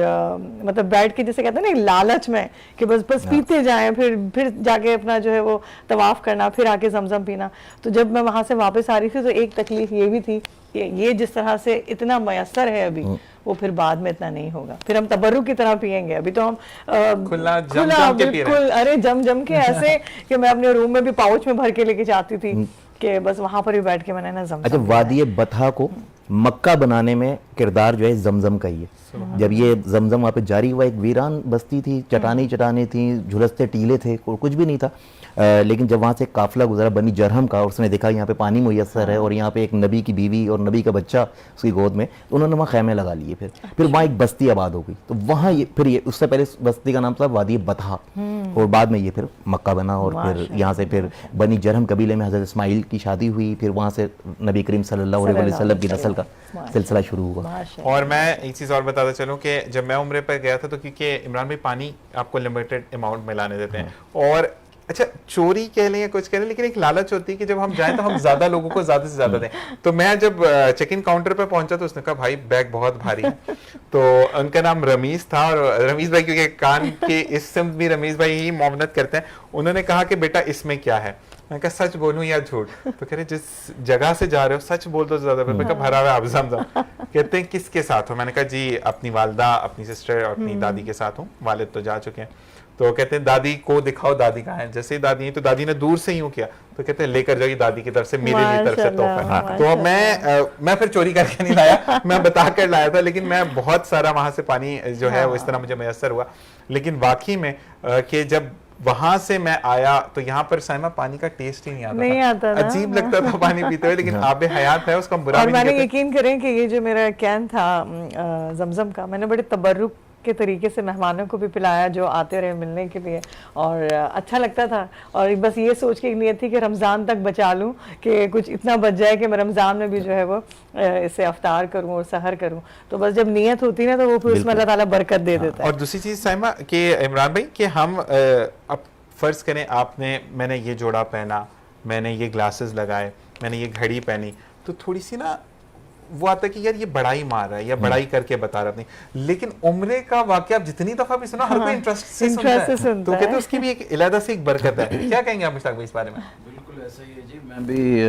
مطلب بیٹھ کے جیسے کہتے ہیں نا لالچ میں کہ بس پیتے جائیں, پھر جا کے اپنا جو ہے وہ طواف کرنا, پھر آ کے زمزم پینا. تو جب میں وہاں سے واپس آ رہی تھی تو ایک تکلیف یہ بھی تھی کہ یہ جس طرح سے اتنا میسر ہے ابھی, وہ پھر بعد میں اتنا نہیں ہوگا. پھر ہم تبرک کی طرح پیئیں گے, ابھی تو ہم کھلا بالکل ارے جم کے ایسے کہ میں اپنے روم میں بھی پاؤچ میں بھر کے لے کے جاتی تھی کہ بس وہاں پر بھی بیٹھ کے میں نے نا زمزم. اچھا وادی بطحا کو مکہ بنانے میں کردار جو ہے زمزم کا ہی ہے. جب یہ زمزم وہاں پہ جاری ہوا, ایک ویران بستی تھی, چٹانیں تھیں, جھلستے ٹیلے تھے, کچھ بھی نہیں تھا, لیکن جب وہاں سے قافلہ گزرا بنی جرہم کا, اور اس نے دیکھا یہاں پہ پانی میسر ہے اور یہاں پہ ایک نبی کی بیوی اور نبی کا بچہ اس کی گود میں, تو انہوں نے وہاں خیمے لگا لیے. پھر وہاں ایک بستی آباد ہو گئی. تو وہاں پھر اس سے پہلے بستی کا نام تھا وادی بطحا, اور بعد میں یہ پھر مکہ بنا, اور پھر یہاں سے پھر بنی جرہم قبیلے میں حضرت اسماعیل کی شادی ہوئی, پھر وہاں سے نبی کریم صلی اللہ علیہ وسلم کی نسل کا سلسلہ شروع ہوا. اور میں ایک چیز اور بتاتا چلوں کہ جب میں عمرے پر گیا تھا تو کیونکہ عمران بھائی پانی آپ کو لمیٹڈ اماؤنٹ میں لانے دیتے ہیں, اور اچھا چوری کہہ لیں یا کچھ کہہ لیں, لیکن ایک لالچ ہوتی ہے کہ جب ہم جائیں تو ہم زیادہ لوگوں کو زیادہ سے زیادہ دیں. تو میں جب چیک ان کاؤنٹر پہ پہنچا تو اس نے کہا بھائی بیگ بہت بھاری ہے. تو ان کا نام رمیز تھا, اور رمیز بھائی کیونکہ کان کے اس سمت بھی رمیز بھائی ہی معاونت کرتے ہیں, انہوں نے کہا کہ بیٹا اس میں کیا ہے. میں کہا سچ بولوں یا جھوٹ؟ تو کہہ رہے جس جگہ سے جا رہے ہو سچ بول دو زیادہ. میں کہا بھرا ہوا آب زمزم. کہتے ہیں کس کے ساتھ ہو؟ میں نے کہا جی اپنی والدہ, اپنی سسٹر اور اپنی دادی کے ساتھ ہوں, والد تو جا چکے ہیں. تو کہتے ہیں دادی کو دکھاؤ دادی کہاں ہے. جیسے ہی دادی ہیں تو دادی نے دور سے یوں کیا, تو کہتے ہیں لے کر جاؤ, یہ دادی کی طرف سے میرے لیے طرف سے تحفہ ہے. تو میں پھر چوری کر کے نہیں لایا, میں بتا کر لایا تھا, لیکن میں بہت سارا وہاں سے پانی جو ہے وہ اس طرح مجھے میسر ہوا. لیکن واقعی میں کہ جب وہاں سے میں آیا تو یہاں پر سائمہ پانی کا ٹیسٹ ہی نہیں آتا تھا, عجیب لگتا تھا پانی پیتے ہوئے, لیکن آب حیات ہے اس کا برا بھی نہیں. اور میں نے یقین کریں کہ یہ جو میرا کین تھا زمزم کا, میں نے بڑے تبرک کے طریقے سے مہمانوں کو بھی پلایا جو آتے رہے ملنے کے لیے, اور اچھا لگتا تھا. اور بس یہ سوچ کے ایک نیت تھی کہ رمضان تک بچا لوں, کہ کچھ اتنا بچ جائے کہ میں رمضان میں بھی جو ہے وہ اسے افطار کروں اور سحر کروں. تو بس جب نیت ہوتی نا تو وہ پھر اس میں اللہ تعالیٰ برکت دے دیتا ہے. اور دوسری چیز سائمہ کہ عمران بھائی کہ ہم اب فرض کریں آپ نے, میں نے یہ جوڑا پہنا, میں نے یہ گلاسز لگائے, میں نے یہ گھڑی پہنی, تو تھوڑی سی نا وہ آتا ہے کہ یار یہ بڑائی مار رہا ہے یا بڑائی کر کے بتا رہا اپنی. لیکن عمرے کا واقعہ آپ جتنی دفعہ بھی سنا ہر کوئی انٹرسٹ سے سنتا ہے, تو کہتے ہیں اس کی بھی ایک علیحدہ سے ایک برکت ہے. کیا کہیں گے آپ مشتاق بھائی اس بارے میں؟ بالکل ایسا ہی ہے جی, میں بھی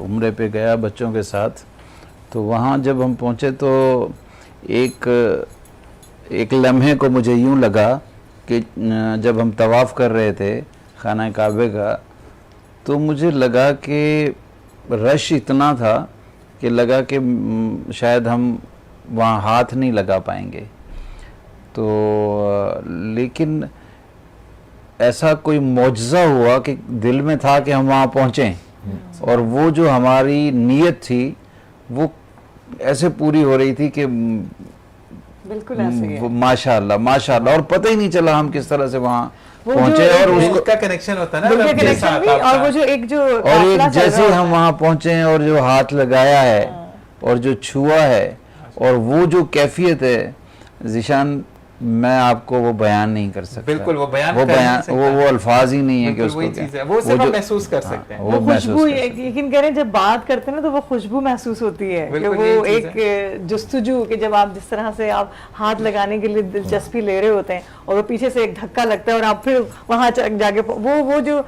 عمرے پہ گیا بچوں کے ساتھ, تو وہاں جب ہم پہنچے تو ایک لمحے کو مجھے یوں لگا کہ جب ہم طواف کر رہے تھے خانہ کعبے کا, تو مجھے لگا کہ رش اتنا تھا کہ لگا کہ شاید ہم وہاں ہاتھ نہیں لگا پائیں گے. تو لیکن ایسا کوئی معجزہ ہوا کہ دل میں تھا کہ ہم وہاں پہنچیں, اور وہ جو ہماری نیت تھی وہ ایسے پوری ہو رہی تھی کہ بالکل ایسے ماشاء اللہ, اور پتہ ہی نہیں چلا ہم کس طرح سے وہاں پہنچے. اور اس کا کنیکشن ہوتا ہے نا, اور وہ جو ایک جیسے ہم وہاں پہنچے اور جو ہاتھ لگایا ہے اور جو چھوا ہے اور وہ جو کیفیت ہے ذیشان, میں آپ کو وہ بیان نہیں کر سکتا. بالکل وہ بیان وہ الفاظ ہی نہیں ہے کہ اس کو وہ صرف ہم محسوس کر سکتے ہیں. وہ خوشبو, یقین کریں جب بات کرتے ہیں نا تو وہ خوشبو محسوس ہوتی ہے, کہ وہ ایک جستجو, کہ جب آپ جس طرح سے آپ ہاتھ لگانے کے لیے دلچسپی لے رہے ہوتے ہیں اور وہ پیچھے سے ایک دھکا لگتا ہے اور آپ پھر وہاں جا کے وہ جو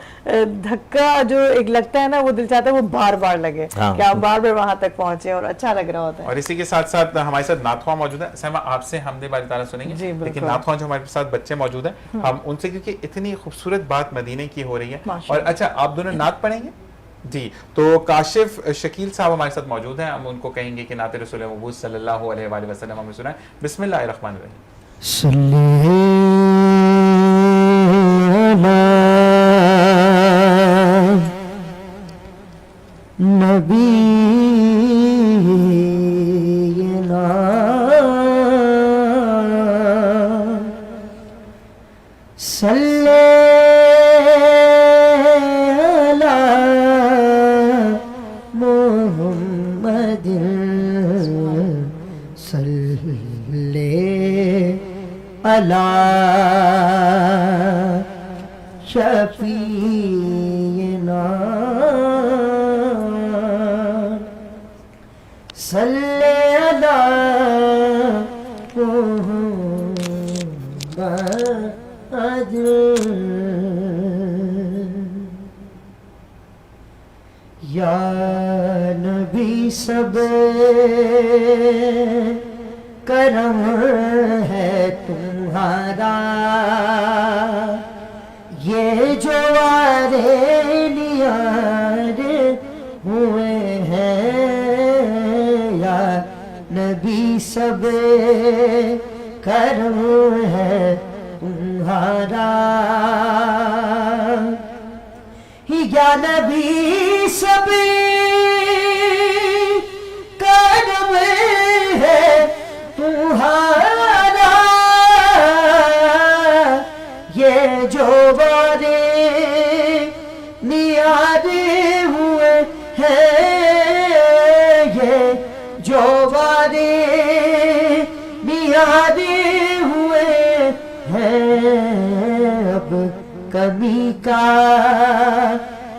دھکا جو ایک لگتا ہے نا, وہ دل چاہتا ہے وہ بار بار لگے کہ آپ بار بار وہاں تک پہنچے, اور اچھا لگ رہا ہوتا ہے. اور اسی کے ساتھ ساتھ ہمارے ساتھ نعت خواہ موجود ہے. سائمہ آپ سے حمد باری تعالیٰ سنیں گے, لیکن نعت خواہ جو ہمارے ساتھ بچے موجود ہیں ہم ان سے, کیونکہ اتنی خوبصورت بات مدینے کی ہو رہی ہے. اور اچھا آپ دونوں نعت پڑھیں گے جی, تو کاشف شکیل صاحب ہمارے ساتھ موجود ہیں, ہم ان کو کہیں گے کہ نعت رسول مبعوث صلی اللہ علیہ وآلہ وسلم ہمیں سنائیں. بسم اللہ الرحمن الرحیم. یا نبی سب کرم ہے تمہارا, یہ جو آرے نیار ہوئے ہیں, یا نبی سب کرم ہے تمہارا, یا نبی سب کرم ہے تمہارا, یہ جو وعدے نیارے ہوئے ہیں، یہ جو وعدے نیارے ہوئے ہیں، اب کمی کا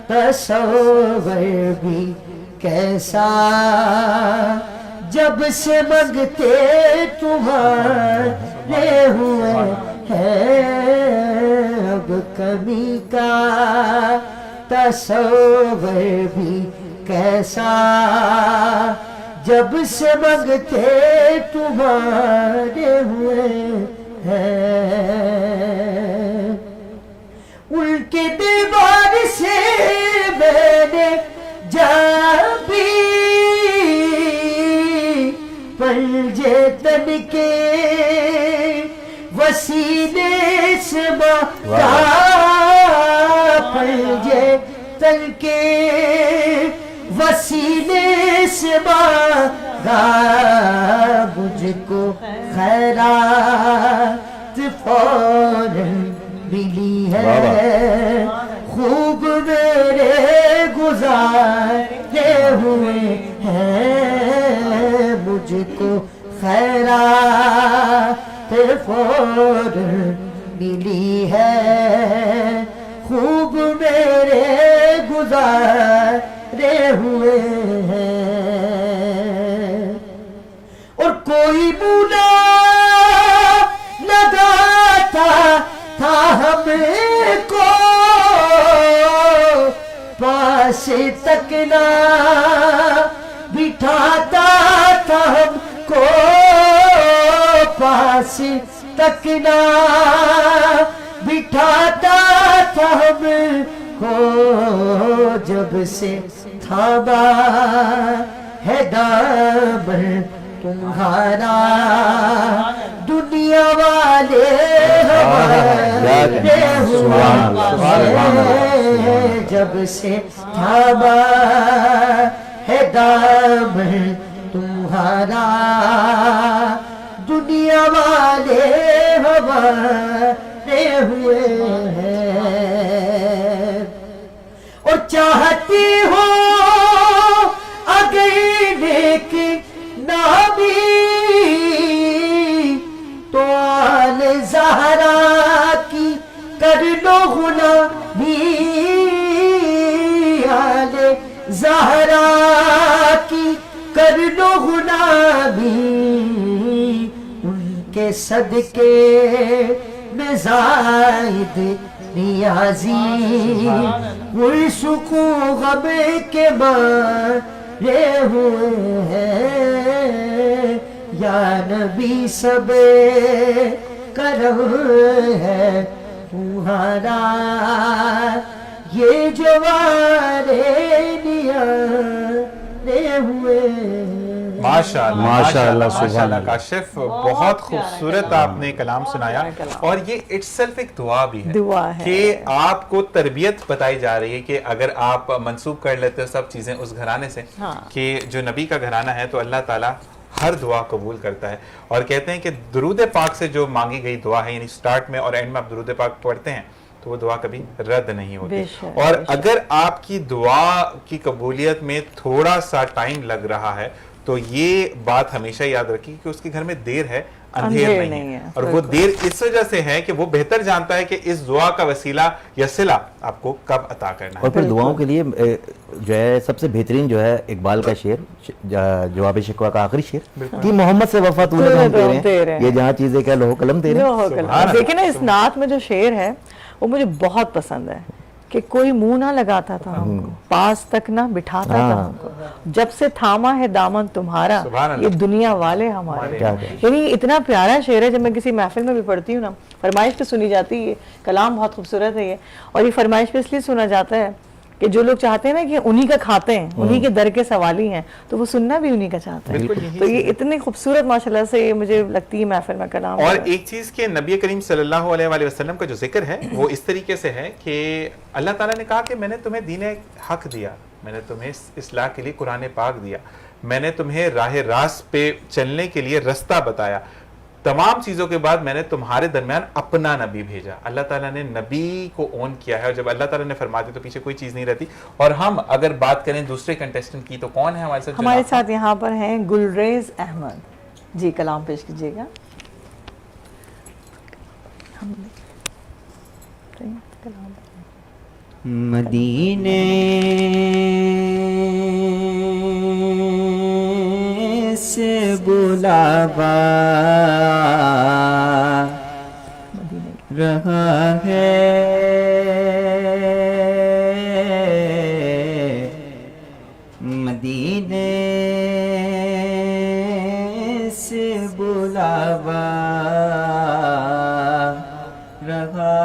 تصور بھی کیسا، جب سے منگتے تمہارے ہوئے ہیں، اب کمی کا تصور بھی کیسا، جب سے منگتے تمہارے ہوئے ہیں۔ ان کے دیوار سے میں نے جا بھی پنجے تن کے وسیلے سے مانگا، پنجے تن کے وسیلے سے مانگا، مجھ کو خیرات فوراً ملی ہے، خوب میرے گزارے ہوئے ہیں، مجھ کو خیرات فوراً ملی ہے، خوب میرے گزارے ہوئے ہیں، اور کوئی بولا لگاتا تھا ہم کو، پاس تک نہ بٹھاتا تھا ہم کو، پاس تک نہ بٹھاتا تھا ہم کو، جب سے تھاما ہے دامن تمہارا، دنیا والے ہمارے ہوئے، جب سے تھاما ہے دامن تمہارا، دنیا والے ہمارے ہوئے ہیں، اور چاہتی ہو اگر نیک نامی تو آل زہرا کی کر لو غلامی، آل زہرا کی کر لو غلامی، ان کے صدقے میں زائد نیازی، پرسکون غم کے مارے ہوئے ہیں، یا نبی سب کرم ہے تمہارا، یہ جوارے نیارے ہوئے۔ ماشاءاللہ ماشاءاللہ، ماشاءاللہ کاشف، بہت خوبصورت آپ نے کلام سنایا، اور یہ اٹ سیلف ایک دعا بھی ہے کہ آپ کو تربیت بتائی جا رہی ہے کہ اگر آپ منسوب کر لیتے سب چیزیں اس گھرانے سے کہ جو نبی کا گھرانہ ہے، تو اللہ تعالیٰ ہر دعا قبول کرتا ہے، اور کہتے ہیں کہ درود پاک سے جو مانگی گئی دعا ہے، یعنی سٹارٹ میں اور اینڈ میں آپ درود پاک پڑھتے ہیں تو وہ دعا کبھی رد نہیں ہوتی، اور اگر آپ کی دعا کی قبولیت میں تھوڑا سا ٹائم لگ رہا ہے تو یہ بات ہمیشہ یاد رکھیے کہ اس کے گھر میں دیر ہے، اندھیر نہیں ہے، اور وہ دیر اس وجہ سے ہے کہ وہ بہتر جانتا ہے کہ اس دعا کا وسیلہ یا صلہ آپ کو کب عطا کرنا ہے۔ اور پھر دعاؤں کے لیے جو ہے سب سے بہترین جو ہے اقبال کا شعر، جواب شکوہ کا آخری شعر، کہ محمد سے وفا تو نے تو ہم تیرے ہیں، یہ جہاں چیزیں کیا لوہ قلم تیرے۔ دیکھیں نا اس نعت میں جو شعر ہے وہ مجھے بہت پسند ہے، کہ کوئی منہ نہ لگاتا تھا ہم کو، پاس تک نہ بٹھاتا تھا ہم کو، جب سے تھاما ہے دامن تمہارا، یہ دنیا والے ہمارے۔ یعنی اتنا پیارا شعر ہے، جب میں کسی محفل میں بھی پڑھتی ہوں نا، فرمائش پہ سنی جاتی ہے، کلام بہت خوبصورت ہے یہ، اور یہ فرمائش پہ اس لیے سنا جاتا ہے کہ جو لوگ چاہتے ہیں نا کہ انہی کا کھاتے ہیں، انہی کے در کے سوالی ہیں، تو وہ سننا بھی انہی کا چاہتے ہیں۔ تو یہ اتنی خوبصورت ماشاءاللہ سے یہ مجھے لگتی ہے محفل میں کلام۔ اور ایک چیز کہ نبی کریم صلی اللہ علیہ وآلہ وسلم کا جو ذکر ہے وہ اس طریقے سے ہے کہ اللہ تعالیٰ نے کہا کہ میں نے تمہیں دین حق دیا، میں نے تمہیں اصلاح کے لیے قرآن پاک دیا، میں نے تمہیں راہ راست پہ چلنے کے لیے رستہ بتایا، تمام چیزوں کے بعد میں نے تمہارے درمیان اپنا نبی بھیجا. اللہ تعالیٰ نے نبی کو اون کیا ہے, اور جب اللہ تعالیٰ نے فرما دیا تو پیچھے کوئی چیز نہیں رہتی. اور ہم اگر بات کریں دوسرے کنٹیسٹنٹ کی تو کون ہے ہمارے ساتھ؟ ہمارے ساتھ یہاں پر ہیں گلریز احمد جی, کلام پیش کیجیے گا. مدینے سے بلاوا رہا ہے, مدینے سے بلاوا رہا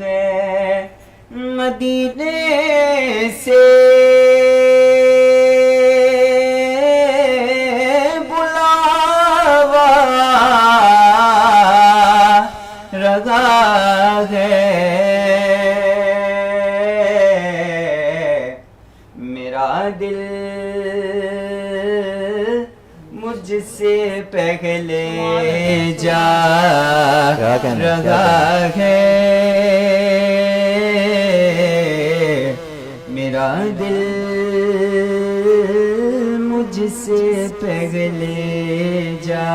ہے, مدینے سے بلاوا رہا ہے, میرا دل مجھ سے پہلے جا رہا ہے, میرا دل مجھ سے پہلے جا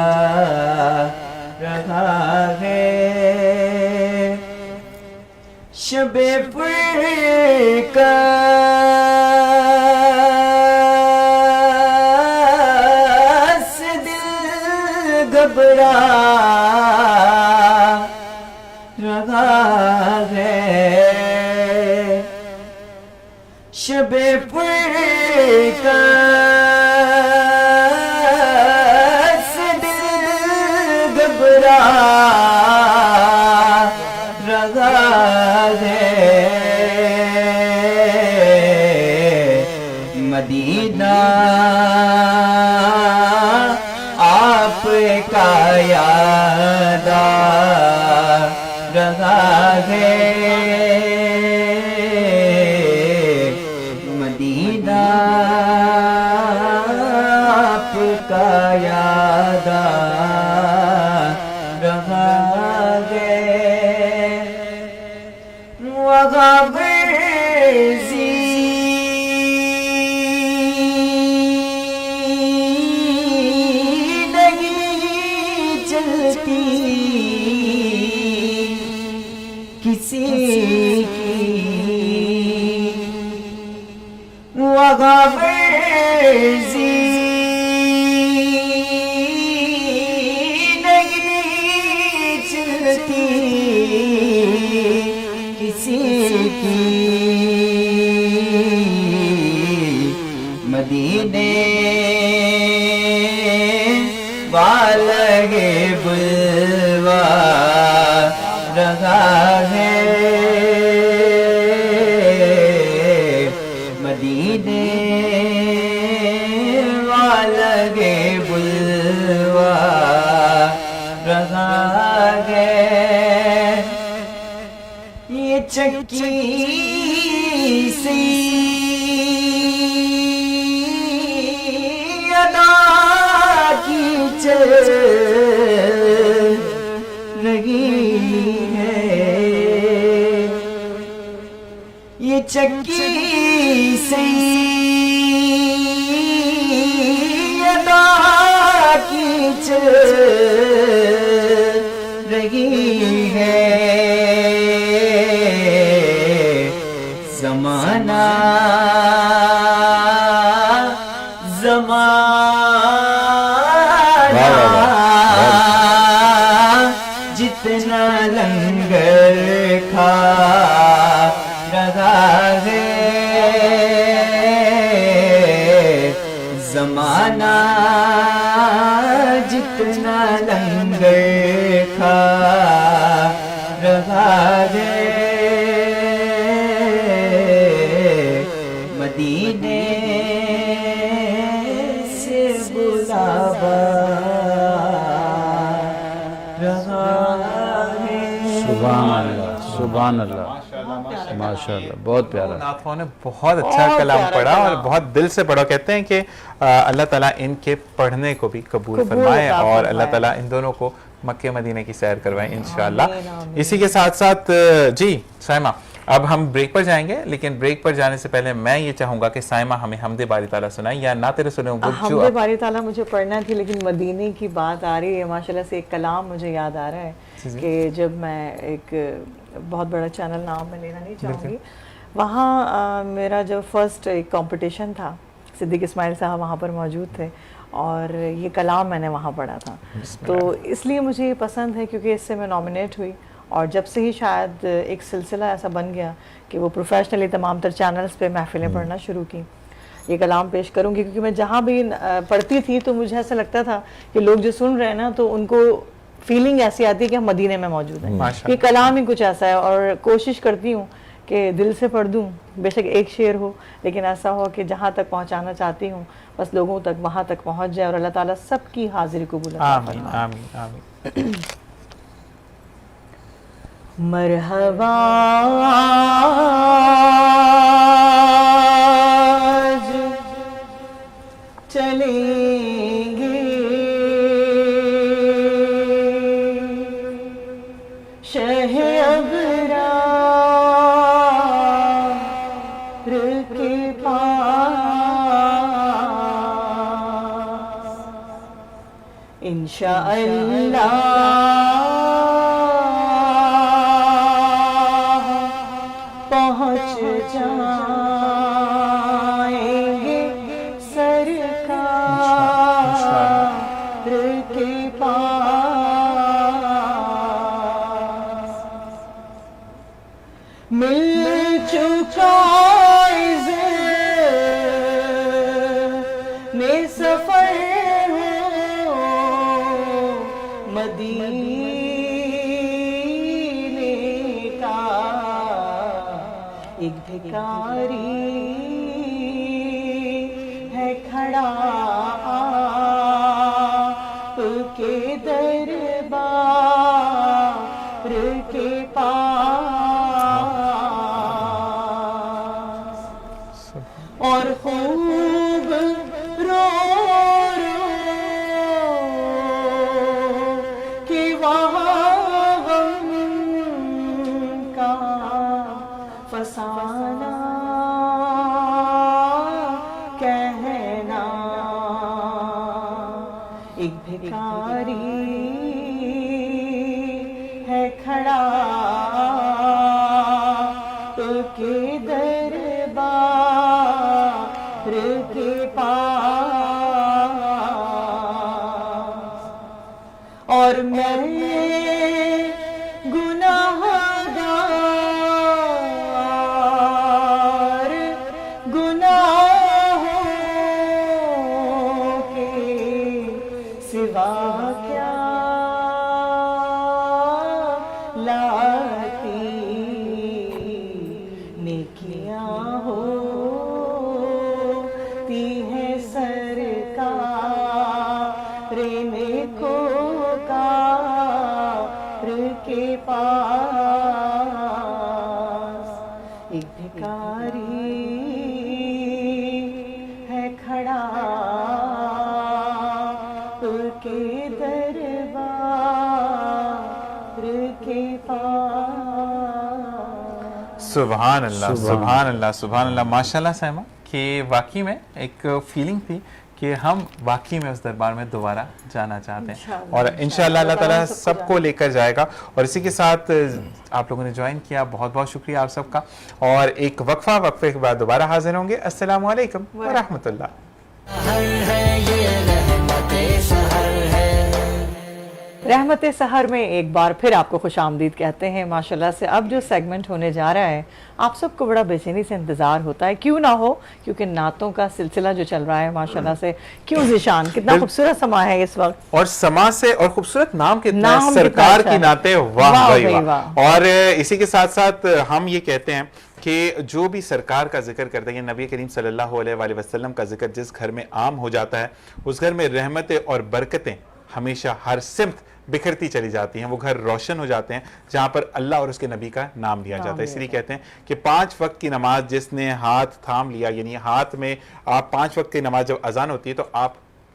رہا ہے, شب فرقت سے دل گھبرا رہا ہے, شب فرقت سے دل گھبرا رہا ہے, مدینہ آپ کا یاد آ رہا ہے, مدینہ آپ کا یاد آ رہا ہے, وہاں نہیں چلتی کسی کی, وہاں ورزی نہیں چلتی کسی کی, مدینے والے بلوا رہا ہے, مدینے والے بلوا رہا ہے, یہ چکی سی ادا کی چل رہی ہے, یہ چکی سی ادا کی چل رہی ہے, زمانہ جتنا لنگر کھا رہا ہے, زمانہ جتنا لنگر کھا رہا ہے, مدینے سے بلاوا رہا ہے. سبحان اللہ, سبحان اللہ, ماشاءاللہ, بہت پیارا. نعت نے بہت اچھا کلام پڑھا اور بہت دل سے پڑھا. کہتے ہیں کہ اللہ تعالیٰ ان کے پڑھنے کو بھی قبول فرمائے اور اللہ تعالیٰ ان دونوں کو مکے مدینے کی سیر کروائیں انشاءاللہ. آمین، آمین. اسی کے ساتھ ساتھ جی سائمہ اب ہم بریک پر جائیں گے، لیکن بریک پر جانے سے پہلے میں یہ چاہوں گا کہ سائمہ ہمیں حمد باری تعالیٰ سنائیں یا نعت رسول وہ جو حمد باری تعالیٰ مجھے پڑھنا تھی، لیکن مدینے کی بات آ رہی ہے ماشاءاللہ سے ایک کلام مجھے یاد آ رہا ہے کہ جب میں ایک بہت بڑا چینل نام میں لینا نہیں چاہوں گی، وہاں میرا جو فرسٹ ایک کمپٹیشن تھا، صدیق اسماعیل صاحب وہاں پر موجود تھے اور یہ کلام میں نے وہاں پڑھا تھا، تو اس لیے مجھے یہ پسند ہے کیونکہ اس سے میں نامنیٹ ہوئی اور جب سے ہی شاید ایک سلسلہ ایسا بن گیا کہ وہ پروفیشنلی تمام تر چینلز پہ محفلیں پڑھنا شروع کی. یہ کلام پیش کروں گی کیونکہ میں جہاں بھی پڑھتی تھی تو مجھے ایسا لگتا تھا کہ لوگ جو سن رہے ہیں نا تو ان کو فیلنگ ایسی آتی ہے کہ ہم مدینے میں موجود ہیں. یہ کلام ہی کچھ ایسا ہے اور کوشش کرتی ہوں کہ دل سے پڑھ دوں، بے شک ایک شعر ہو لیکن ایسا ہو کہ جہاں تک پہنچانا چاہتی ہوں بس لوگوں تک وہاں تک پہنچ جائے اور اللہ تعالیٰ سب کی حاضری قبول عطا فرمائے. آمین آمین. مرحبا آج چلیں گے شہ ابرار کے پاس انشاءاللہ پہنچ جائیں گے سرکار کے پاس. مل چکا میں سفر مدینے کا ایک بھکاری ہے کھڑا آپ کے دربار کے پاس اور خوب رو کہ وہاں غم کا فسانہ کہنا. ایک بھکاری ہے کھڑا کے دربار کے پاس اور میں گناہگار گناہوں کے سوا کیا لاتی نیکیاں ہوتی ہیں سرکار نیکوکار کے پاس. ایک بھکاری ہے کھڑا کے دربار کے پاس. سبحان اللہ سبحان اللہ سبحان اللہ. ماشاءاللہ سائمہ کہ واقعی میں ایک فیلنگ تھی کہ ہم واقعی میں اس دربار میں دوبارہ جانا چاہتے ہیں اور انشاءاللہ اللہ تعالیٰ سب کو لے کر جائے گا. اور اسی کے ساتھ آپ لوگوں نے جوائن کیا، بہت بہت شکریہ آپ سب کا. اور ایک وقفے کے بعد دوبارہ حاضر ہوں گے. السلام علیکم ورحمۃ اللہ. رحمت سحر میں ایک بار پھر آپ کو خوش آمدید کہتے ہیں. ماشاءاللہ سے اب جو سیگمنٹ ہونے جا رہا ہے آپ سب کو بڑا بے چینی سے انتظار ہوتا ہے، کیوں نہ ہو، کیونکہ نعتوں کا سلسلہ جو چل رہا ہے ماشاءاللہ سے کیوں ذیشان، کتنا خوبصورت سما ہے اس وقت، اور سما سے اور خوبصورت نام کتنا ہے، سرکار کی نعتیں، واہ بھائی واہ. اور اسی کے ساتھ ساتھ ہم یہ کہتے ہیں کہ جو بھی سرکار کا ذکر کرتے ہیں، نبی کریم صلی اللہ علیہ وآلہ وسلم کا ذکر جس گھر میں عام ہو جاتا ہے اس گھر میں رحمتیں اور برکتیں ہمیشہ ہر سمت بکھرتی چلی جاتی ہیں. وہ گھر روشن ہو جاتے ہیں جہاں پر اللہ اور اس کے نبی کا نام لیا جاتا ہے. اس لیے کہتے ہیں کہ 5 وقت کی نماز جس نے ہاتھ تھام لیا، یعنی ہاتھ میں آپ 5 وقت کی نماز جب اذان ہوتی ہے تو آپ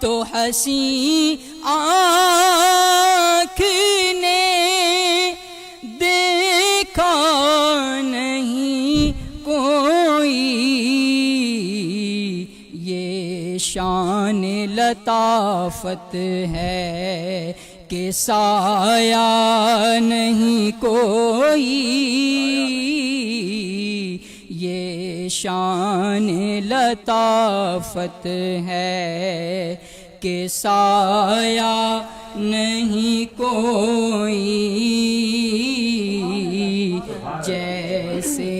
تو حسین آنکھ نے دیکھا نہیں کوئی، یہ شان لطافت ہے کہ سایہ نہیں کوئی، یہ شان لطافت ہے کہ سایہ نہیں کوئی، جیسے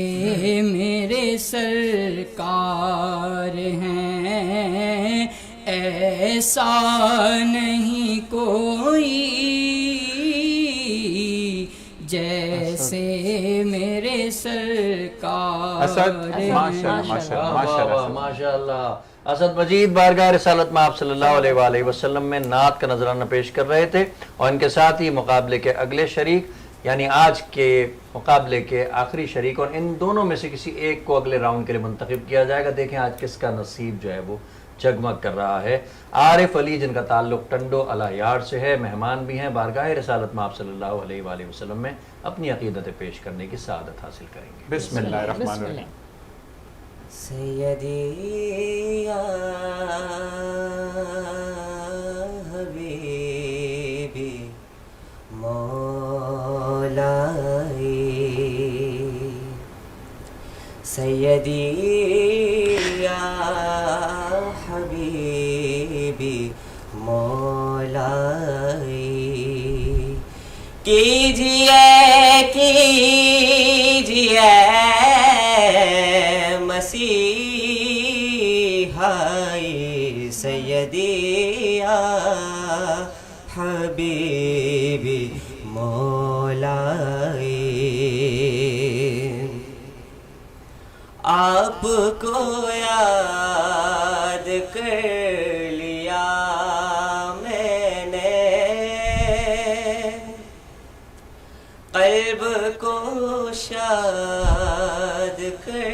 میرے سرکار ہیں ایسا نہیں کوئی، جیسے میرے سرکار ہیں۔ ماشاء اللہ۔ اسد مجید بارگاہ رسالت میں آپ صلی اللہ علیہ وآلہ وسلم میں نعت کا نذرانہ پیش کر رہے تھے، اور ان کے ساتھ ہی مقابلے کے اگلے شریک یعنی آج کے مقابلے کے آخری شریک، اور ان دونوں میں سے کسی ایک کو اگلے راؤنڈ کے لیے منتخب کیا جائے گا۔ دیکھیں آج کس کا نصیب جو ہے وہ جگمگ کر رہا ہے۔ عارف علی جن کا تعلق ٹنڈو الہیار سے ہے، مہمان بھی ہیں، بارگاہ رسالت میں آپ صلی اللہ علیہ وآلہ وسلم میں اپنی عقیدتیں پیش کرنے کی سعادت حاصل کریں گے۔ بسم اللہ الرحمن الرحیم۔ سیدی یا حبیبی مولائی، سیدی یا حبیبی مولائی، کیجئے کیجئے مسیحائی، سیدی یا حبیبی مولائی، آپ کو یاد کر لیا میں نے، قلب کو شاد کر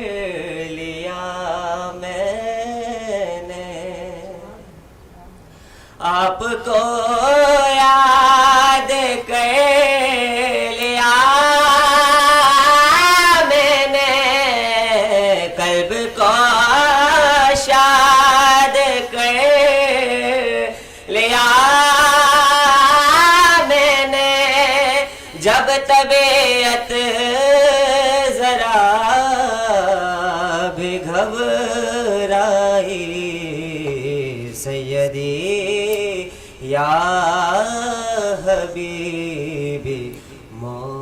لیا میں نے، آپ کو یاد کر لیا میں نے، قلب کو شاد کر لیا میں نے، جب طبیعت ذرا بھی گھبرائی، سیدی یا حبیبی مولائی۔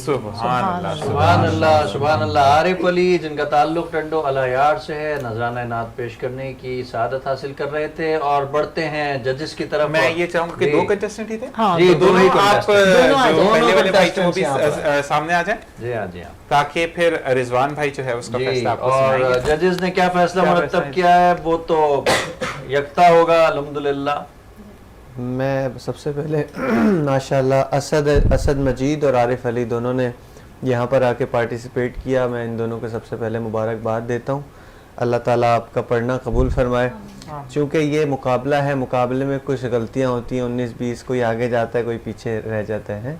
سبحان اللہ، سبحان اللہ، سبحان اللہ۔ عارف علی جن کا تعلق ٹنڈو الہیار سے ہے، نذرانہ نعت پیش کرنے کی سعادت حاصل کر رہے تھے، اور بڑھتے ہیں ججز کی طرف۔ میں یہ چاہوں گا کہ دو کنٹیسٹنٹ ہی تھے، جی دونوں ہی آپ contestant۔ جو پہلے والے بھائی تھے وہ بھی سامنے آ جائیں، جی ہاں جی ہاں تاکہ پھر رضوان بھائی جو ہے اس کا جی، فیصلہ آپ کو اور سنائیں گے۔ ججز نے کیا فیصلہ کیا مرتب فیصلہ کیا ہے وہ تو یکتا ہوگا الحمدللہ۔ میں سب سے پہلے ماشاءاللہ اسد مجید اور عارف علی دونوں نے یہاں پر آ کے پارٹیسپیٹ کیا، میں ان دونوں کو سب سے پہلے مبارکباد دیتا ہوں۔ اللہ تعالیٰ آپ کا پڑھنا قبول فرمائے۔ چونکہ یہ مقابلہ ہے، مقابلے میں کچھ غلطیاں ہوتی ہیں، 19-20 کوئی آگے جاتا ہے کوئی پیچھے رہ جاتا ہے،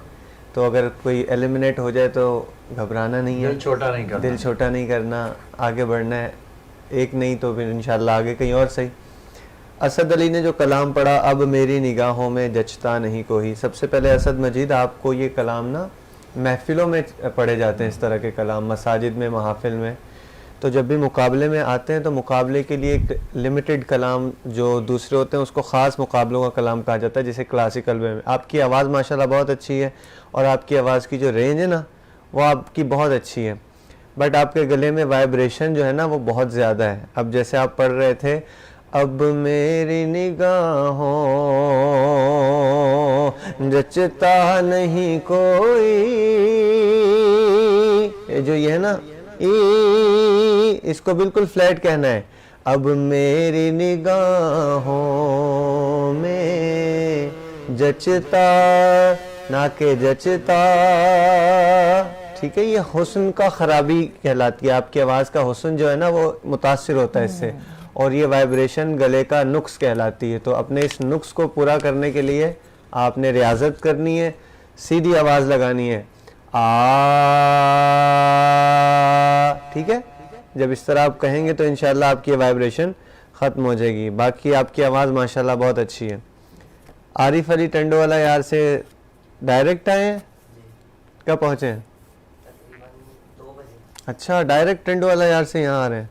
تو اگر کوئی ایلیمنیٹ ہو جائے تو گھبرانا نہیں ہے، دل چھوٹا نہیں کرنا، دل چھوٹا نہیں کرنا، آگے بڑھنا ہے، ایک نہیں تو پھر انشاءاللہ آگے کہیں اور صحیح۔ اسد علی نے جو کلام پڑھا، اب میری نگاہوں میں جچتا نہیں کوئی، سب سے پہلے اسد مجید آپ کو یہ کلام نا محفلوں میں پڑھے جاتے ہیں، اس طرح کے کلام مساجد میں، محافل میں، تو جب بھی مقابلے میں آتے ہیں تو مقابلے کے لیے ایک لمیٹڈ کلام جو دوسرے ہوتے ہیں اس کو خاص مقابلوں کا کلام کہا جاتا ہے، جیسے کلاسیکل میں۔ آپ کی آواز ماشاءاللہ بہت اچھی ہے، اور آپ کی آواز کی جو رینج ہے نا وہ آپ کی بہت اچھی ہے، بٹ آپ کے گلے میں وائبریشن جو ہے نا وہ بہت زیادہ ہے۔ اب جیسے آپ پڑھ رہے تھے، اب میری نگاہوں جچتا نہیں کوئی، جو یہ ہے نا اس کو بالکل فلیٹ کہنا ہے، اب میری نگاہوں میں جچتا نہ کہ جچتا، ٹھیک ہے. یہ حسن کا خرابی کہلاتی ہے. آپ کی آواز کا حسن جو ہے نا وہ متاثر ہوتا ہے اس سے, اور یہ وائبریشن گلے کا نقص کہلاتی ہے. تو اپنے اس نقص کو پورا کرنے کے لیے آپ نے ریاضت کرنی ہے, سیدھی آواز لگانی ہے. ٹھیک ہے, جب اس طرح آپ کہیں گے تو انشاءاللہ آپ کی وائبریشن ختم ہو جائے گی. باقی آپ کی آواز ماشاءاللہ بہت اچھی ہے. عارف علی ٹنڈو والا یار سے ڈائریکٹ آئے ہیں, کب پہنچے ہیں؟ اچھا, ڈائریکٹ ٹنڈو والا یار سے یہاں آ رہے ہیں,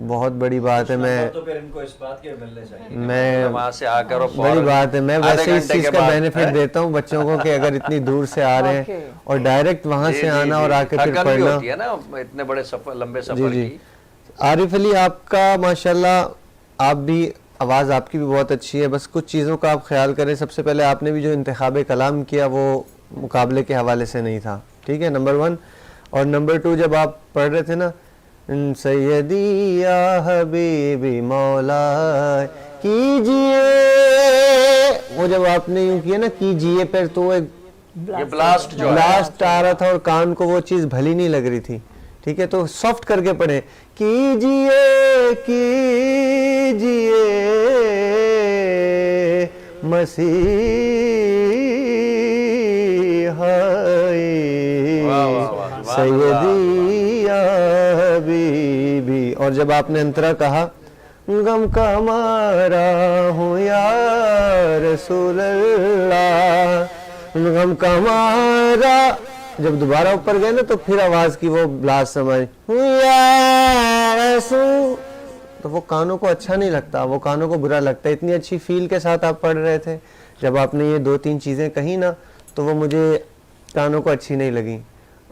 بہت بڑی بات ہے. میں وہاں سے آ کر بڑی بات ہے. میں ویسے اس چیز کا بینیفٹ دیتا ہوں بچوں کو کہ اگر اتنی دور سے آ رہے ہیں اور ڈائریکٹ وہاں سے آنا اور آ کے پھر پڑھنا ہوتی ہے نا اتنے بڑے سفر, لمبے سفر کی. عارف علی آپ کا ماشاءاللہ, آپ بھی آواز آپ کی بھی بہت اچھی ہے. بس کچھ چیزوں کا آپ خیال کریں. سب سے پہلے آپ نے بھی جو انتخاب کلام کیا وہ مقابلے کے حوالے سے نہیں تھا, ٹھیک ہے, نمبر 1. اور نمبر 2, جب آپ پڑھ رہے تھے نا سیدی یا حبیبی مولا کیجئے, وہ جب آپ نے یوں کیا نا کیجئے پھر, تو ایک بلاسٹ آ رہا تھا اور کان کو وہ چیز بھلی نہیں لگ رہی تھی. ٹھیک ہے, تو سافٹ کر کے پڑھیں, کیجئے کیجئے سیدی یا حبیبی. اور جب آپ نے انترا کہا غم کا مارا ہوں یا رسول اللہ, غم کا مارا, جب دوبارہ اوپر گئے نا تو پھر آواز کی وہ بلاس سمجھ یا رسول, تو وہ کانوں کو اچھا نہیں لگتا, وہ کانوں کو برا لگتا ہے. اتنی اچھی فیل کے ساتھ آپ پڑھ رہے تھے, جب آپ نے یہ 2-3 چیزیں کہیں نا تو وہ مجھے کانوں کو اچھی نہیں لگیں.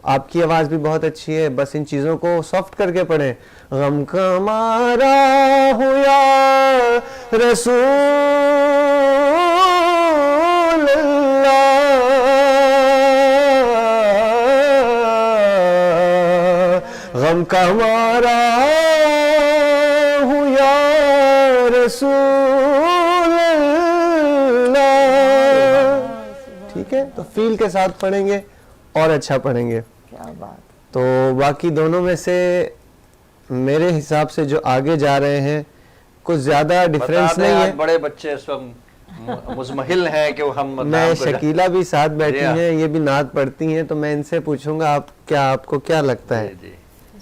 آپ کی آواز بھی بہت اچھی ہے, بس ان چیزوں کو سافٹ کر کے پڑھیں. غم کا مارا ہوں یا رسول اللہ, غم کا مارا ہوں یا رسول اللہ. ٹھیک ہے, تو فیل کے ساتھ پڑھیں گے اور اچھا پڑھیں گے. کیا بات. تو باقی دونوں میں سے میرے حساب سے جو آگے جا رہے ہیں کچھ زیادہ ڈیفرنس نہیں ہے. بڑے بچے اس وقت مزمحل ہیں کہ ہم, میں شکیلہ بھی ساتھ بیٹھی ہیں, یہ بھی نعت پڑھتی ہیں, تو میں ان سے پوچھوں گا آپ کو کیا لگتا ہے؟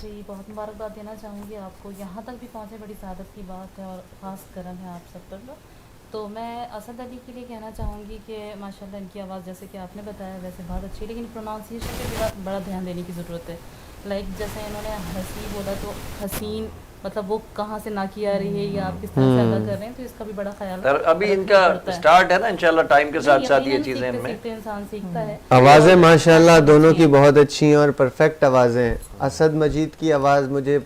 جی بہت مبارکباد دینا چاہوں گی آپ کو, یہاں تک بھی پہنچے بڑی سعادت کی بات ہے اور خاص کرم ہے آپ سب پر. تو میں اسد علی کے لیے کہنا چاہوں گی کہ ماشاءاللہ ان کی آواز جیسے کہ آپ نے بتایا ویسے بہت اچھی ہے, لیکن پروناؤنسیشن پہ بڑا دھیان دینے کی ضرورت ہے. لائک جیسے انہوں نے حسین بولا تو حسین مطلب وہ کہاں سے ناکی آ رہی ہے یا آپ کس طرح سے ادا کر رہے ہیں, تو اس کا بھی بڑا خیال ہے. ابھی ان کا سٹارٹ ہے نا انشاءاللہ, ٹائم کے ساتھ ساتھ یہ چیزیں ان میں انسان سیکھتا ہے. آوازیں ماشاءاللہ دونوں کی بہت اچھی ہیں اور پرفیکٹ آوازیں. اسد مجید کی آواز مجھے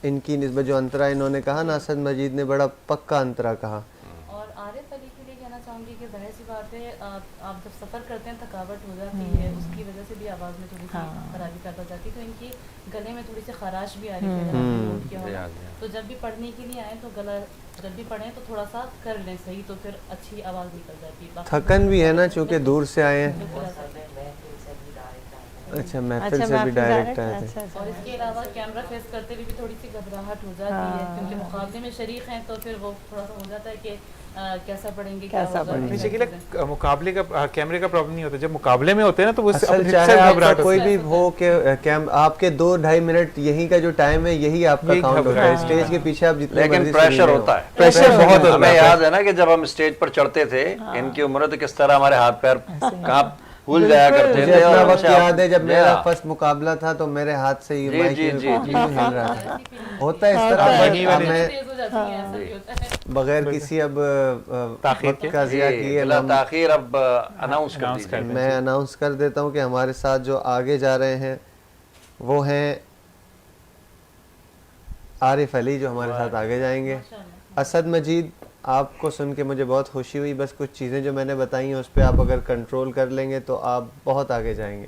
ان کی نسبت, جو انترا انہوں نے کہا نا, اسد مجید نے بڑا پکا انترا کہا. اور عارف علی کے لیے کہنا چاہوں گی کہ ظاہر سی بات ہے آپ جب سفر کرتے ہیں تھکاوٹ ہو جاتی ہے, اس کی وجہ سے بھی آواز میں تھوڑی سی خرابی پیدا ہو جاتی ہے, تو ان کی گلے میں تھوڑی سی خراش بھی آ رہی ہے. تو جب بھی پڑھنے کے لیے آئیں تو گلا جب بھی پڑھیں تو تھوڑا سا کر لیں صحیح, تو پھر اچھی آواز نکل جاتی ہے. تھکن بھی ہے نا چونکہ دور سے آئے ہیں. اچھا, محفل سے بھی ڈائریکٹ آئے تھے. اور اس کے علاوہ کیمرہ فیس کرتے ہوئے بھی تھوڑی سی گھبراہٹ ہو جاتی ہے, کیونکہ مقابلے میں شریک ہیں, تو پھر وہ تھوڑا سا ہو جاتا ہے کہ کیسا پڑھیں گے, کیسا پڑھیں گے. مقابلے کا کیمرے کا پرابلم نہیں ہوتا, جب مقابلے میں ہوتے ہیں نا تو وہ گھبراہٹ کوئی بھی ہو کہ آپ کے 2-2.5 منٹ یہی کا جو ٹائم ہے یہی آپ کا کاؤنٹ ہوتا ہے. اسٹیج کے پیچھے آپ جتنے, لیکن پریشر ہوتا ہے, پریشر بہت ہوتا ہے. ہمیں یاد ہے نا کہ جب ہم اسٹیج پر چڑھتے تھے, ان کی عمر تو کس طرح ہمارے ہاتھ پیر کہاں بھول جایا کرتے تھے. اتنا وقت یاد ہے جب میرا فرسٹ مقابلہ تھا تو میرے ہاتھ سے یہ مائک ہل رہا تھا. ہوتا ہے اس طرح, بغیر کسی اب تاخیر کا ضیاع کیے تاخیر اب اناؤنس کر میں اناؤنس کر دیتا ہوں کہ ہمارے ساتھ جو آگے جا رہے ہیں وہ ہیں عارف علی, جو ہمارے ساتھ آگے جائیں گے. اسد مجید, آپ کو سن کے مجھے بہت خوشی ہوئی, بس کچھ چیزیں جو میں نے بتائی ہیں اس پہ آپ اگر کنٹرول کر لیں گے تو آپ بہت آگے جائیں گے.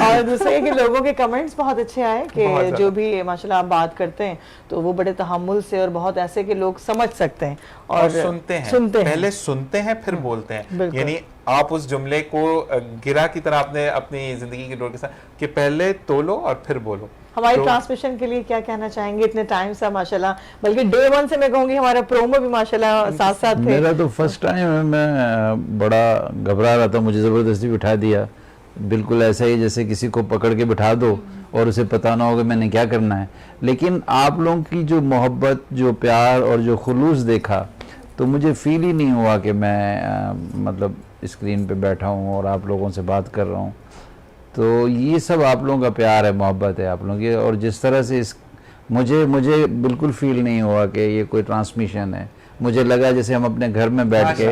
اور دوسرا یہ کہ لوگوں کے کمنٹس بہت اچھے آئے کہ جو بھی ماشاءاللہ آپ بات کرتے ہیں تو وہ بڑے تحمل سے اور بہت ایسے کہ لوگ سمجھ سکتے ہیں اور سنتے ہیں، پہلے سنتے ہیں پھر بولتے ہیں. یعنی آپ اس جملے کو گرا کی طرح آپ نے اپنی زندگی کے دور کے ساتھ کہ پہلے تولو اور پھر بولو. ہماری ٹرانسمیشن کے لیے کیا کہنا چاہیں گے؟ اتنے ٹائم سے ماشاءاللہ، بلکہ ڈے 1 سے میں کہوں گی ہمارا پرومو بھی ماشاءاللہ ساتھ ساتھ تھے. میرا تو فرسٹ ٹائم ہے، میں بڑا گھبرا رہا تھا، مجھے زبردستی بٹھا دیا، بالکل ایسا ہی جیسے کسی کو پکڑ کے بٹھا دو اور اسے پتہ نہ ہو کہ میں نے کیا کرنا ہے. لیکن آپ لوگوں کی جو محبت، جو پیار اور جو خلوص دیکھا تو مجھے فیل ہی نہیں ہوا کہ میں مطلب اسکرین پہ بیٹھا ہوں اور آپ لوگوں سے بات کر رہا ہوں. تو یہ سب آپ لوگوں کا پیار ہے، محبت ہے آپ لوگوں کی. اور جس طرح سے مجھے بالکل فیل نہیں ہوا کہ یہ کوئی ٹرانسمیشن ہے. مجھے لگا جیسے ہم اپنے گھر میں بیٹھ کے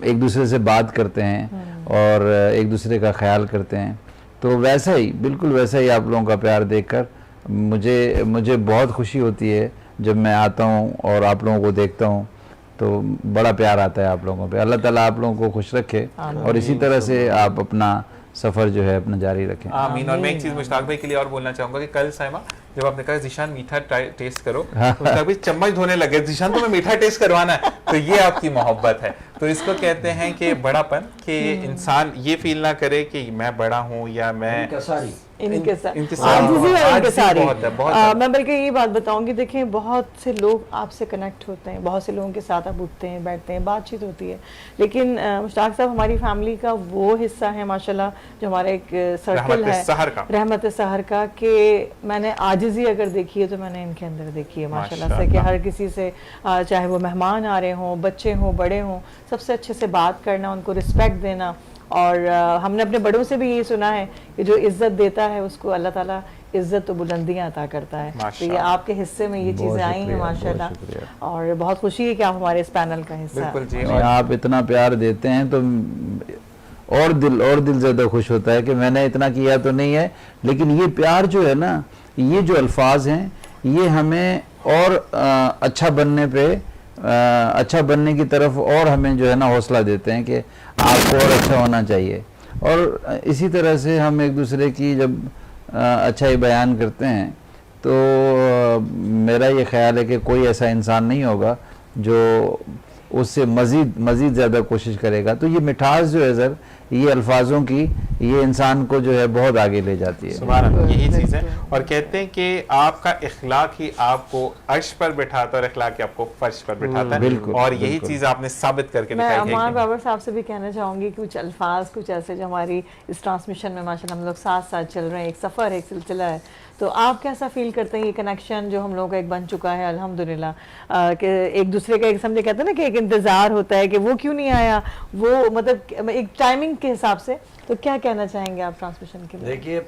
ایک دوسرے سے بات کرتے ہیں اور ایک دوسرے کا خیال کرتے ہیں. تو ویسا ہی، بالکل ویسا ہی آپ لوگوں کا پیار دیکھ کر مجھے بہت خوشی ہوتی ہے جب میں آتا ہوں اور آپ لوگوں کو دیکھتا ہوں تو بڑا پیار آتا ہے آپ لوگوں پہ. اللہ تعالیٰ آپ لوگوں کو خوش رکھے اور اسی طرح سے آپ اپنا سفر جو ہے اپنا جاری رکھیں. آمین. اور میں ایک چیز مشتاق بھائی کے لیے اور بولنا چاہوں گا کہ کل سائمہ جب آپ نے کہا ذیشان میٹھا ٹیسٹ کرو، مشتاق بھائی چمچ دھونے لگے، ذیشان تمہیں میٹھا ٹیسٹ کروانا ہے. تو یہ آپ کی محبت ہے. تو اس کو کہتے ہیں کہ بڑا پن، کہ انسان یہ فیل نہ کرے کہ میں بڑا ہوں یا میں میں بلکہ یہ بات بتاؤں گی، دیکھیں بہت سے لوگ آپ سے کنیکٹ ہوتے ہیں، بہت سے لوگوں کے ساتھ آپ اٹھتے ہیں، بیٹھتے ہیں، بات چیت ہوتی ہے. لیکن مشتاق صاحب ہماری فیملی کا وہ حصہ ہے ماشاءاللہ جو ہمارا ایک سرکل ہے رحمت سحر کا، کہ میں نے عاجزی اگر دیکھی ہے تو میں نے ان کے اندر دیکھی ہے ماشاءاللہ سے، کہ ہر کسی سے چاہے وہ مہمان آ رہے ہوں، بچے ہوں، بڑے ہوں، سب سے اچھے سے بات کرنا، ان کو رسپیکٹ دینا. اور ہم نے اپنے بڑوں سے بھی یہ سنا ہے کہ جو عزت دیتا ہے اس کو اللہ تعالیٰ عزت و بلندیاں عطا کرتا ہے. تو یہ آپ کے حصے میں یہ چیزیں آئی ہیں ماشاءاللہ، اور بہت خوشی ہے کہ آپ ہمارے اس پینل کا حصہ ہیں. آپ اتنا پیار دیتے ہیں تو اور دل زیادہ خوش ہوتا ہے کہ میں نے اتنا کیا تو نہیں ہے، لیکن یہ پیار جو ہے نا، یہ جو الفاظ ہیں یہ ہمیں اور اچھا بننے کی طرف اور ہمیں جو ہے نا حوصلہ دیتے ہیں کہ آپ کو اور اچھا ہونا چاہیے. اور اسی طرح سے ہم ایک دوسرے کی جب اچھائی بیان کرتے ہیں تو میرا یہ خیال ہے کہ کوئی ایسا انسان نہیں ہوگا جو اس سے مزید زیادہ کوشش کرے گا. تو یہ مٹھاس جو ہے سر، یہ الفاظوں کی، یہ انسان کو جو ہے بہت آگے لے جاتی ہے. سبحان اللہ، یہی چیز ہے. اور کہتے ہیں کہ آپ کا اخلاق ہی آپ کو عرش پر بٹھاتا ہے اور اخلاق ہی آپ کو فرش پر بٹھاتا ہے. اور یہی چیز آپ نے ثابت کر کے دکھائی ہے. میں امان بابر صاحب سے بھی کہنا چاہوں گی کچھ الفاظ، کچھ ایسے جو ہماری اس ٹرانسمیشن میں ماشاءاللہ ہم لوگ ساتھ چل رہے ہیں، ایک سفر ہے، ایک سلسلہ ہے. تو آپ کیسا فیل کرتے ہیں یہ کنیکشن جو ہم لوگوں کا ایک بن چکا ہے الحمدللہ، کہ ایک دوسرے کا ایک سمجھے کہتے ہیں نا کہ ایک انتظار ہوتا ہے کہ وہ کیوں نہیں آیا، وہ مطلب ایک ٹائمنگ کے حساب سے. تو کیا کہنا چاہیں گے آپ ٹرانسمیشن کے لیے؟ دیکھیے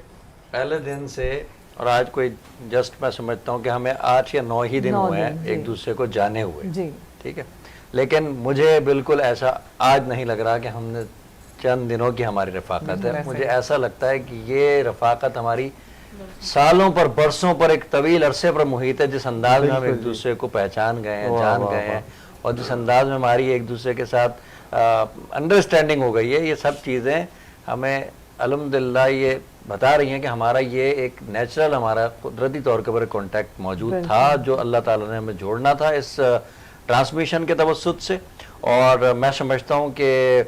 پہلے دن سے اور آج کوئی جسٹ میں سمجھتا ہوں کہ ہمیں 8 یا 9 ہی دن ہوئے ہیں ایک دوسرے کو جانے ہوئے، جی ٹھیک ہے. لیکن مجھے بالکل ایسا آج نہیں لگ رہا کہ ہم نے چند دنوں کی ہماری رفاقت ہے. مجھے ایسا لگتا ہے کہ یہ رفاقت ہماری سالوں پر، برسوں پر، ایک طویل عرصے پر محیط ہے. جس انداز میں ہم ایک دوسرے کو پہچان گئے ہیں، جان گئے ہیں، اور جس انداز میں ہماری ایک دوسرے کے ساتھ انڈرسٹینڈنگ ہو گئی ہے، یہ سب چیزیں ہمیں الحمدللہ یہ بتا رہی ہیں کہ ہمارا یہ ایک نیچرل، ہمارا قدرتی طور کے اوپر کانٹیکٹ موجود تھا جو اللہ تعالیٰ نے ہمیں جوڑنا تھا اس ٹرانسمیشن کے توسط سے. اور میں سمجھتا ہوں کہ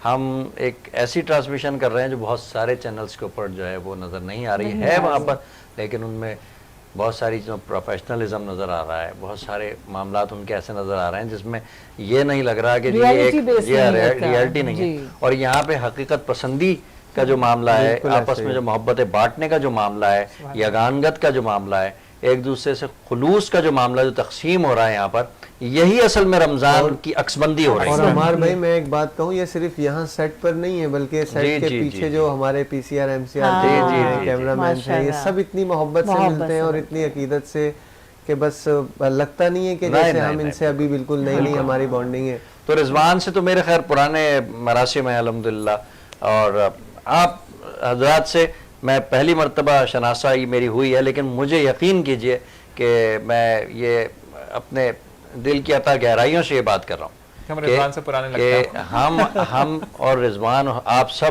ہم ایک ایسی ٹرانسمیشن کر رہے ہیں جو بہت سارے چینلز کے اوپر جو ہے وہ نظر نہیں آ رہی ہے وہاں پر، لیکن ان میں بہت ساری جو پروفیشنلزم نظر آ رہا ہے، بہت سارے معاملات ان کے ایسے نظر آ رہے ہیں جس میں یہ نہیں لگ رہا کہ ریئلٹی نہیں ہے. اور یہاں پہ حقیقت پسندی کا جو معاملہ ہے، آپس میں جو محبتیں بانٹنے کا جو معاملہ ہے، یگانگت کا جو معاملہ ہے، ایک دوسرے سے خلوص کا جو معاملہ جو تقسیم ہو رہا ہے یہاں پر، یہی اصل میں رمضان کی عکس بندی ہو رہی ہے. اور عمار بھائی میں ایک بات کہوں، یہ صرف یہاں سیٹ پر نہیں ہے بلکہ سیٹ کے پیچھے جو ہمارے P C R, M C R cameramen ہیں، یہ سب اتنی محبت سے ملتے ہیں اور اتنی عقیدت سے کہ بس لگتا نہیں ہے کہ جیسے ہم ان سے ابھی بالکل نئی ہماری بانڈنگ ہے. تو رضوان سے تو میرے خیر پرانے مراسم ہیں الحمدللہ، اور آپ حضرات سے میں پہلی مرتبہ شناسائی میری ہوئی ہے، لیکن مجھے یقین کیجئے کہ میں یہ اپنے دل کی عطا گہرائیوں سے یہ بات کر رہا ہوں کہ ہم اور رضوان آپ سب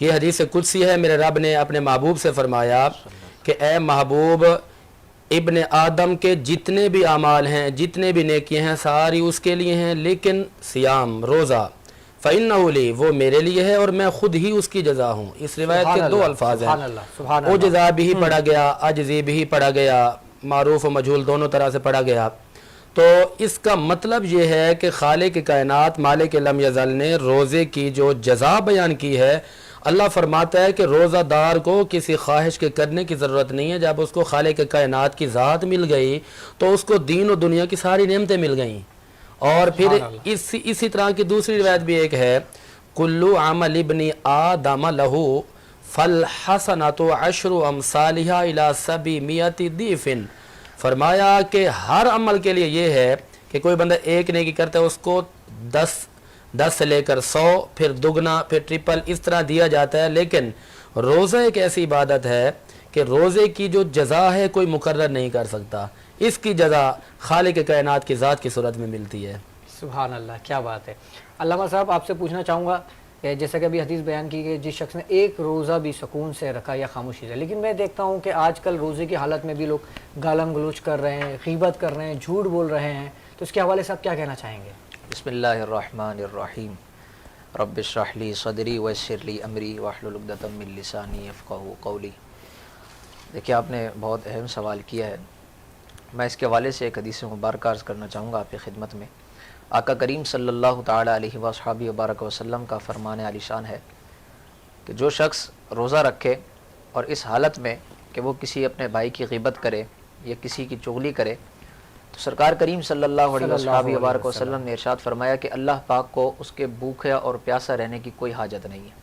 یہ حدیث قدسی ہے، میرے رب نے اپنے محبوب سے فرمایا کہ اے محبوب، ابن آدم کے جتنے بھی اعمال ہیں، جتنے بھی نیکیاں ہیں، ساری اس کے لیے ہیں، لیکن سیام روزہ فَإِنَّهُ لِي وہ میرے لیے ہے اور میں خود ہی اس کی جزا ہوں۔ اس روایت کے دو الفاظ ہیں، وہ جزا بھی پڑھا گیا، اجزی بھی پڑھا گیا، معروف و مجہول دونوں طرح سے پڑھا گیا۔ تو اس کا مطلب یہ ہے کہ خالق کائنات مالک لم یزل نے روزے کی جو جزا بیان کی ہے، اللہ فرماتا ہے کہ روزہ دار کو کسی خواہش کے کرنے کی ضرورت نہیں ہے۔ جب اس کو خالق کائنات کی ذات مل گئی تو اس کو دین و دنیا کی ساری نعمتیں مل گئیں۔ اور پھر اسی طرح کی دوسری روایت بھی ایک ہے، کلو عمل ابن آدم لہو فالحسنۃ عشر امثالها الی 700 ضعف۔ فرمایا کہ ہر عمل کے لیے یہ ہے کہ کوئی بندہ ایک نیکی کرتا ہے، اس کو 10 سے لے کر 100، پھر دگنا، پھر ٹرپل، اس طرح دیا جاتا ہے۔ لیکن روزہ ایک ایسی عبادت ہے کہ روزے کی جو جزا ہے کوئی مقرر نہیں کر سکتا، اس کی جزا خالق کائنات کی ذات کی صورت میں ملتی ہے۔ سبحان اللہ، کیا بات ہے۔ علامہ صاحب آپ سے پوچھنا چاہوں گا، جیسا کہ ابھی حدیث بیان کی کہ جس شخص نے ایک روزہ بھی سکون سے رکھا یا خاموشی سے، لیکن میں دیکھتا ہوں کہ آج کل روزے کی حالت میں بھی لوگ گالم گلوچ کر رہے ہیں، غیبت کر رہے ہیں، جھوٹ بول رہے ہیں، تو اس کے حوالے سے آپ کیا کہنا چاہیں گے؟ بسم اللہ الرحمن الرحیم، رب اشرح لی صدری ویسر لی امری واحلل عقدۃ من لسانی یفقہوا قولی۔ دیکھیے آپ نے بہت اہم سوال کیا ہے، میں اس کے حوالے سے ایک حدیث مبارکہ عرض کرنا چاہوں گا آپ کی خدمت میں۔ آقا کریم صلی اللہ تعالی علیہ وصحبہ وبارک وسلم کا فرمان عالی شان ہے کہ جو شخص روزہ رکھے اور اس حالت میں کہ وہ کسی اپنے بھائی کی غیبت کرے یا کسی کی چغلی کرے، تو سرکار کریم صلی اللہ علیہ وصحبہ وبارک وسلم نے ارشاد فرمایا کہ اللہ پاک کو اس کے بھوکا اور پیاسا رہنے کی کوئی حاجت نہیں ہے۔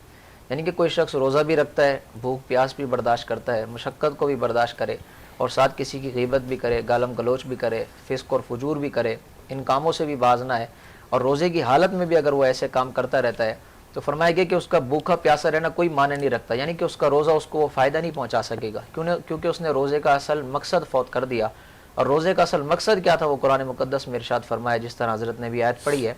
یعنی کہ کوئی شخص روزہ بھی رکھتا ہے، بھوک پیاس بھی برداشت کرتا ہے، مشقت کو بھی برداشت کرے، اور ساتھ کسی کی غیبت بھی کرے، گالم گلوچ بھی کرے، فسق اور فجور بھی کرے، ان کاموں سے بھی باز نہ ہے، اور روزے کی حالت میں بھی اگر وہ ایسے کام کرتا رہتا ہے تو فرمایا گیا کہ اس کا بھوکا پیاسا رہنا کوئی معنی نہیں رکھتا، یعنی کہ اس کا روزہ اس کو وہ فائدہ نہیں پہنچا سکے گا، کیونکہ اس نے روزے کا اصل مقصد فوت کر دیا۔ اور روزے کا اصل مقصد کیا تھا وہ قرآن مقدس میں ارشاد فرمایا، جس طرح حضرت نے بھی آیت پڑھی ہے۔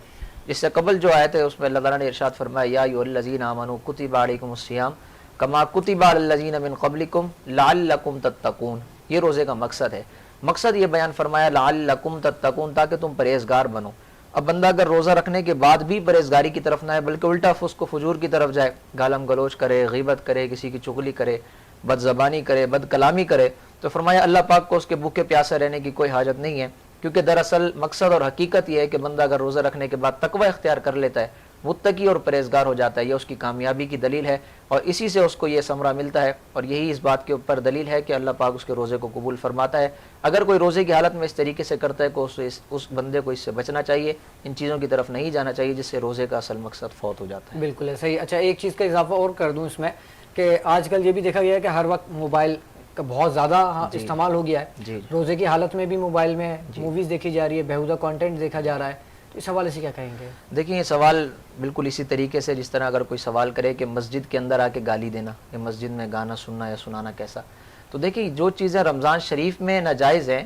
اس سے قبل جو آیت ہے اس میں اللہ تعالیٰ نے ارشاد فرمایا، یا ایھا الذین آمنوا کتب علیکم الصیام کما کتب علی الذین من قبلکم لعلکم تتقون۔ یہ روزے کا مقصد ہے، مقصد یہ بیان فرمایا لعلکم تتقون، تاکہ تم پرہیزگار بنو۔ اب بندہ اگر روزہ رکھنے کے بعد بھی پرہیزگاری کی طرف نہ ہے بلکہ الٹا فسق و فجور کی طرف جائے، گالم گلوچ کرے، غیبت کرے، کسی کی چغلی کرے، بد زبانی کرے، بد کلامی کرے، تو فرمایا اللہ پاک کو اس کے بھوکے پیاسے رہنے کی کوئی حاجت نہیں ہے، کیونکہ دراصل مقصد اور حقیقت یہ ہے کہ بندہ اگر روزہ رکھنے کے بعد تقوی اختیار کر لیتا ہے، متقی اور پرہیزگار ہو جاتا ہے، یہ اس کی کامیابی کی دلیل ہے، اور اسی سے اس کو یہ ثمرہ ملتا ہے، اور یہی اس بات کے اوپر دلیل ہے کہ اللہ پاک اس کے روزے کو قبول فرماتا ہے۔ اگر کوئی روزے کی حالت میں اس طریقے سے کرتا ہے کہ اس بندے کو اس سے بچنا چاہیے، ان چیزوں کی طرف نہیں جانا چاہیے جس سے روزے کا اصل مقصد فوت ہو جاتا ہے۔ بالکل ہے، صحیح۔ اچھا ایک چیز کا اضافہ اور کر دوں اس میں کہ آج کل یہ بھی دیکھا گیا ہے کہ ہر وقت موبائل کا بہت زیادہ استعمال ہو گیا ہے، روزے کی حالت میں بھی موبائل میں موویز دیکھی جا رہی ہے، بیہودہ کانٹینٹ دیکھا جا رہا ہے، تو اس حوالے سے کیا کہیں گے؟ دیکھیں یہ سوال بالکل اسی طریقے سے جس طرح اگر کوئی سوال کرے کہ مسجد کے اندر آ کے گالی دینا یا مسجد میں گانا سننا یا سنانا کیسا، تو دیکھیں جو چیزیں رمضان شریف میں ناجائز ہیں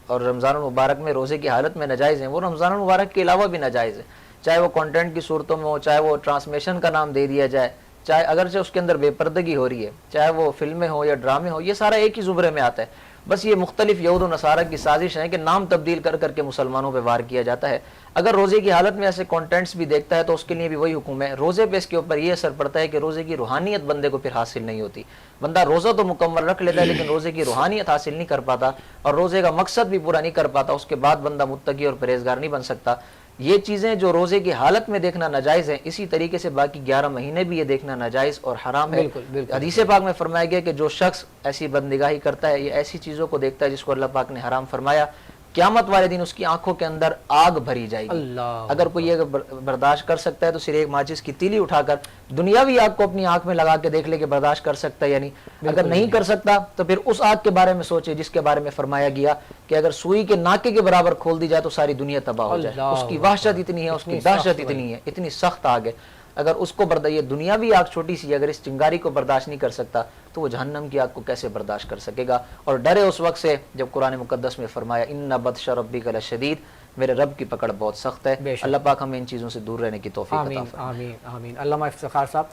اور رمضان المبارک میں روزے کی حالت میں ناجائز ہیں، وہ رمضان المبارک کے علاوہ بھی ناجائز ہیں، چاہے وہ کانٹینٹ کی صورتوں میں ہو، چاہے وہ ٹرانسمیشن کا نام دے دیا جائے، چاہے اگرچہ اس کے اندر بے پردگی ہو رہی ہے، چاہے وہ فلمیں ہو یا ڈرامے ہو، یہ سارا ایک ہی زمرے میں آتا ہے، بس یہ مختلف یہود و نصارہ کی سازش ہے کہ نام تبدیل کر کر کے مسلمانوں پہ وار کیا جاتا ہے۔ اگر روزے کی حالت میں ایسے کانٹینٹس بھی دیکھتا ہے تو اس کے لیے بھی وہی حکم ہے، روزے پہ اس کے اوپر یہ اثر پڑتا ہے کہ روزے کی روحانیت بندے کو پھر حاصل نہیں ہوتی، بندہ روزہ تو مکمل رکھ لیتا ہے لیکن روزے کی روحانیت حاصل نہیں کر پاتا اور روزے کا مقصد بھی پورا نہیں کر پاتا، اس کے بعد بندہ متقی اور پرہیزگار نہیں بن سکتا۔ یہ چیزیں جو روزے کی حالت میں دیکھنا ناجائز ہیں، اسی طریقے سے باقی 11 مہینے بھی یہ دیکھنا ناجائز اور حرام ہے۔ حدیث پاک میں فرمایا گیا کہ جو شخص ایسی بندگاہی کرتا ہے یا ایسی چیزوں کو دیکھتا ہے جس کو اللہ پاک نے حرام فرمایا، قیامت والے دن اس کی آنکھوں کے اندر آگ بھری جائے گی۔ اگر کوئی یہ برداشت کر سکتا ہے تو صرف ایک ماچس کی تیلی اٹھا کر دنیاوی آگ کو اپنی آنکھ میں لگا کے دیکھ لے کہ برداشت کر سکتا ہے یا نہیں، اگر نہیں کر سکتا تو پھر اس آگ کے بارے میں سوچے جس کے بارے میں فرمایا گیا کہ اگر سوئی کے ناکے کے برابر کھول دی جائے تو ساری دنیا تباہ ہو جائے، اس کی وحشت اتنی ہے، اس کی دہشت اتنی ہے، اتنی سخت آگ ہے، اگر اس کو یہ دنیاوی آگ چھوٹی سی اگر اس چنگاری کو برداشت نہیں کر سکتا تو وہ جہنم کی آگ کو کیسے برداشت کر سکے گا؟ اور ڈرے اس وقت سے جب قرآن مقدس میں فرمایا ان بطش ربک لشدید، میرے رب کی پکڑ بہت سخت ہے۔ اللہ پاک ہمیں ان چیزوں سے دور رہنے کی توفیق عطا فرمائے۔ آمین آمین۔ علامہ افتخار صاحب،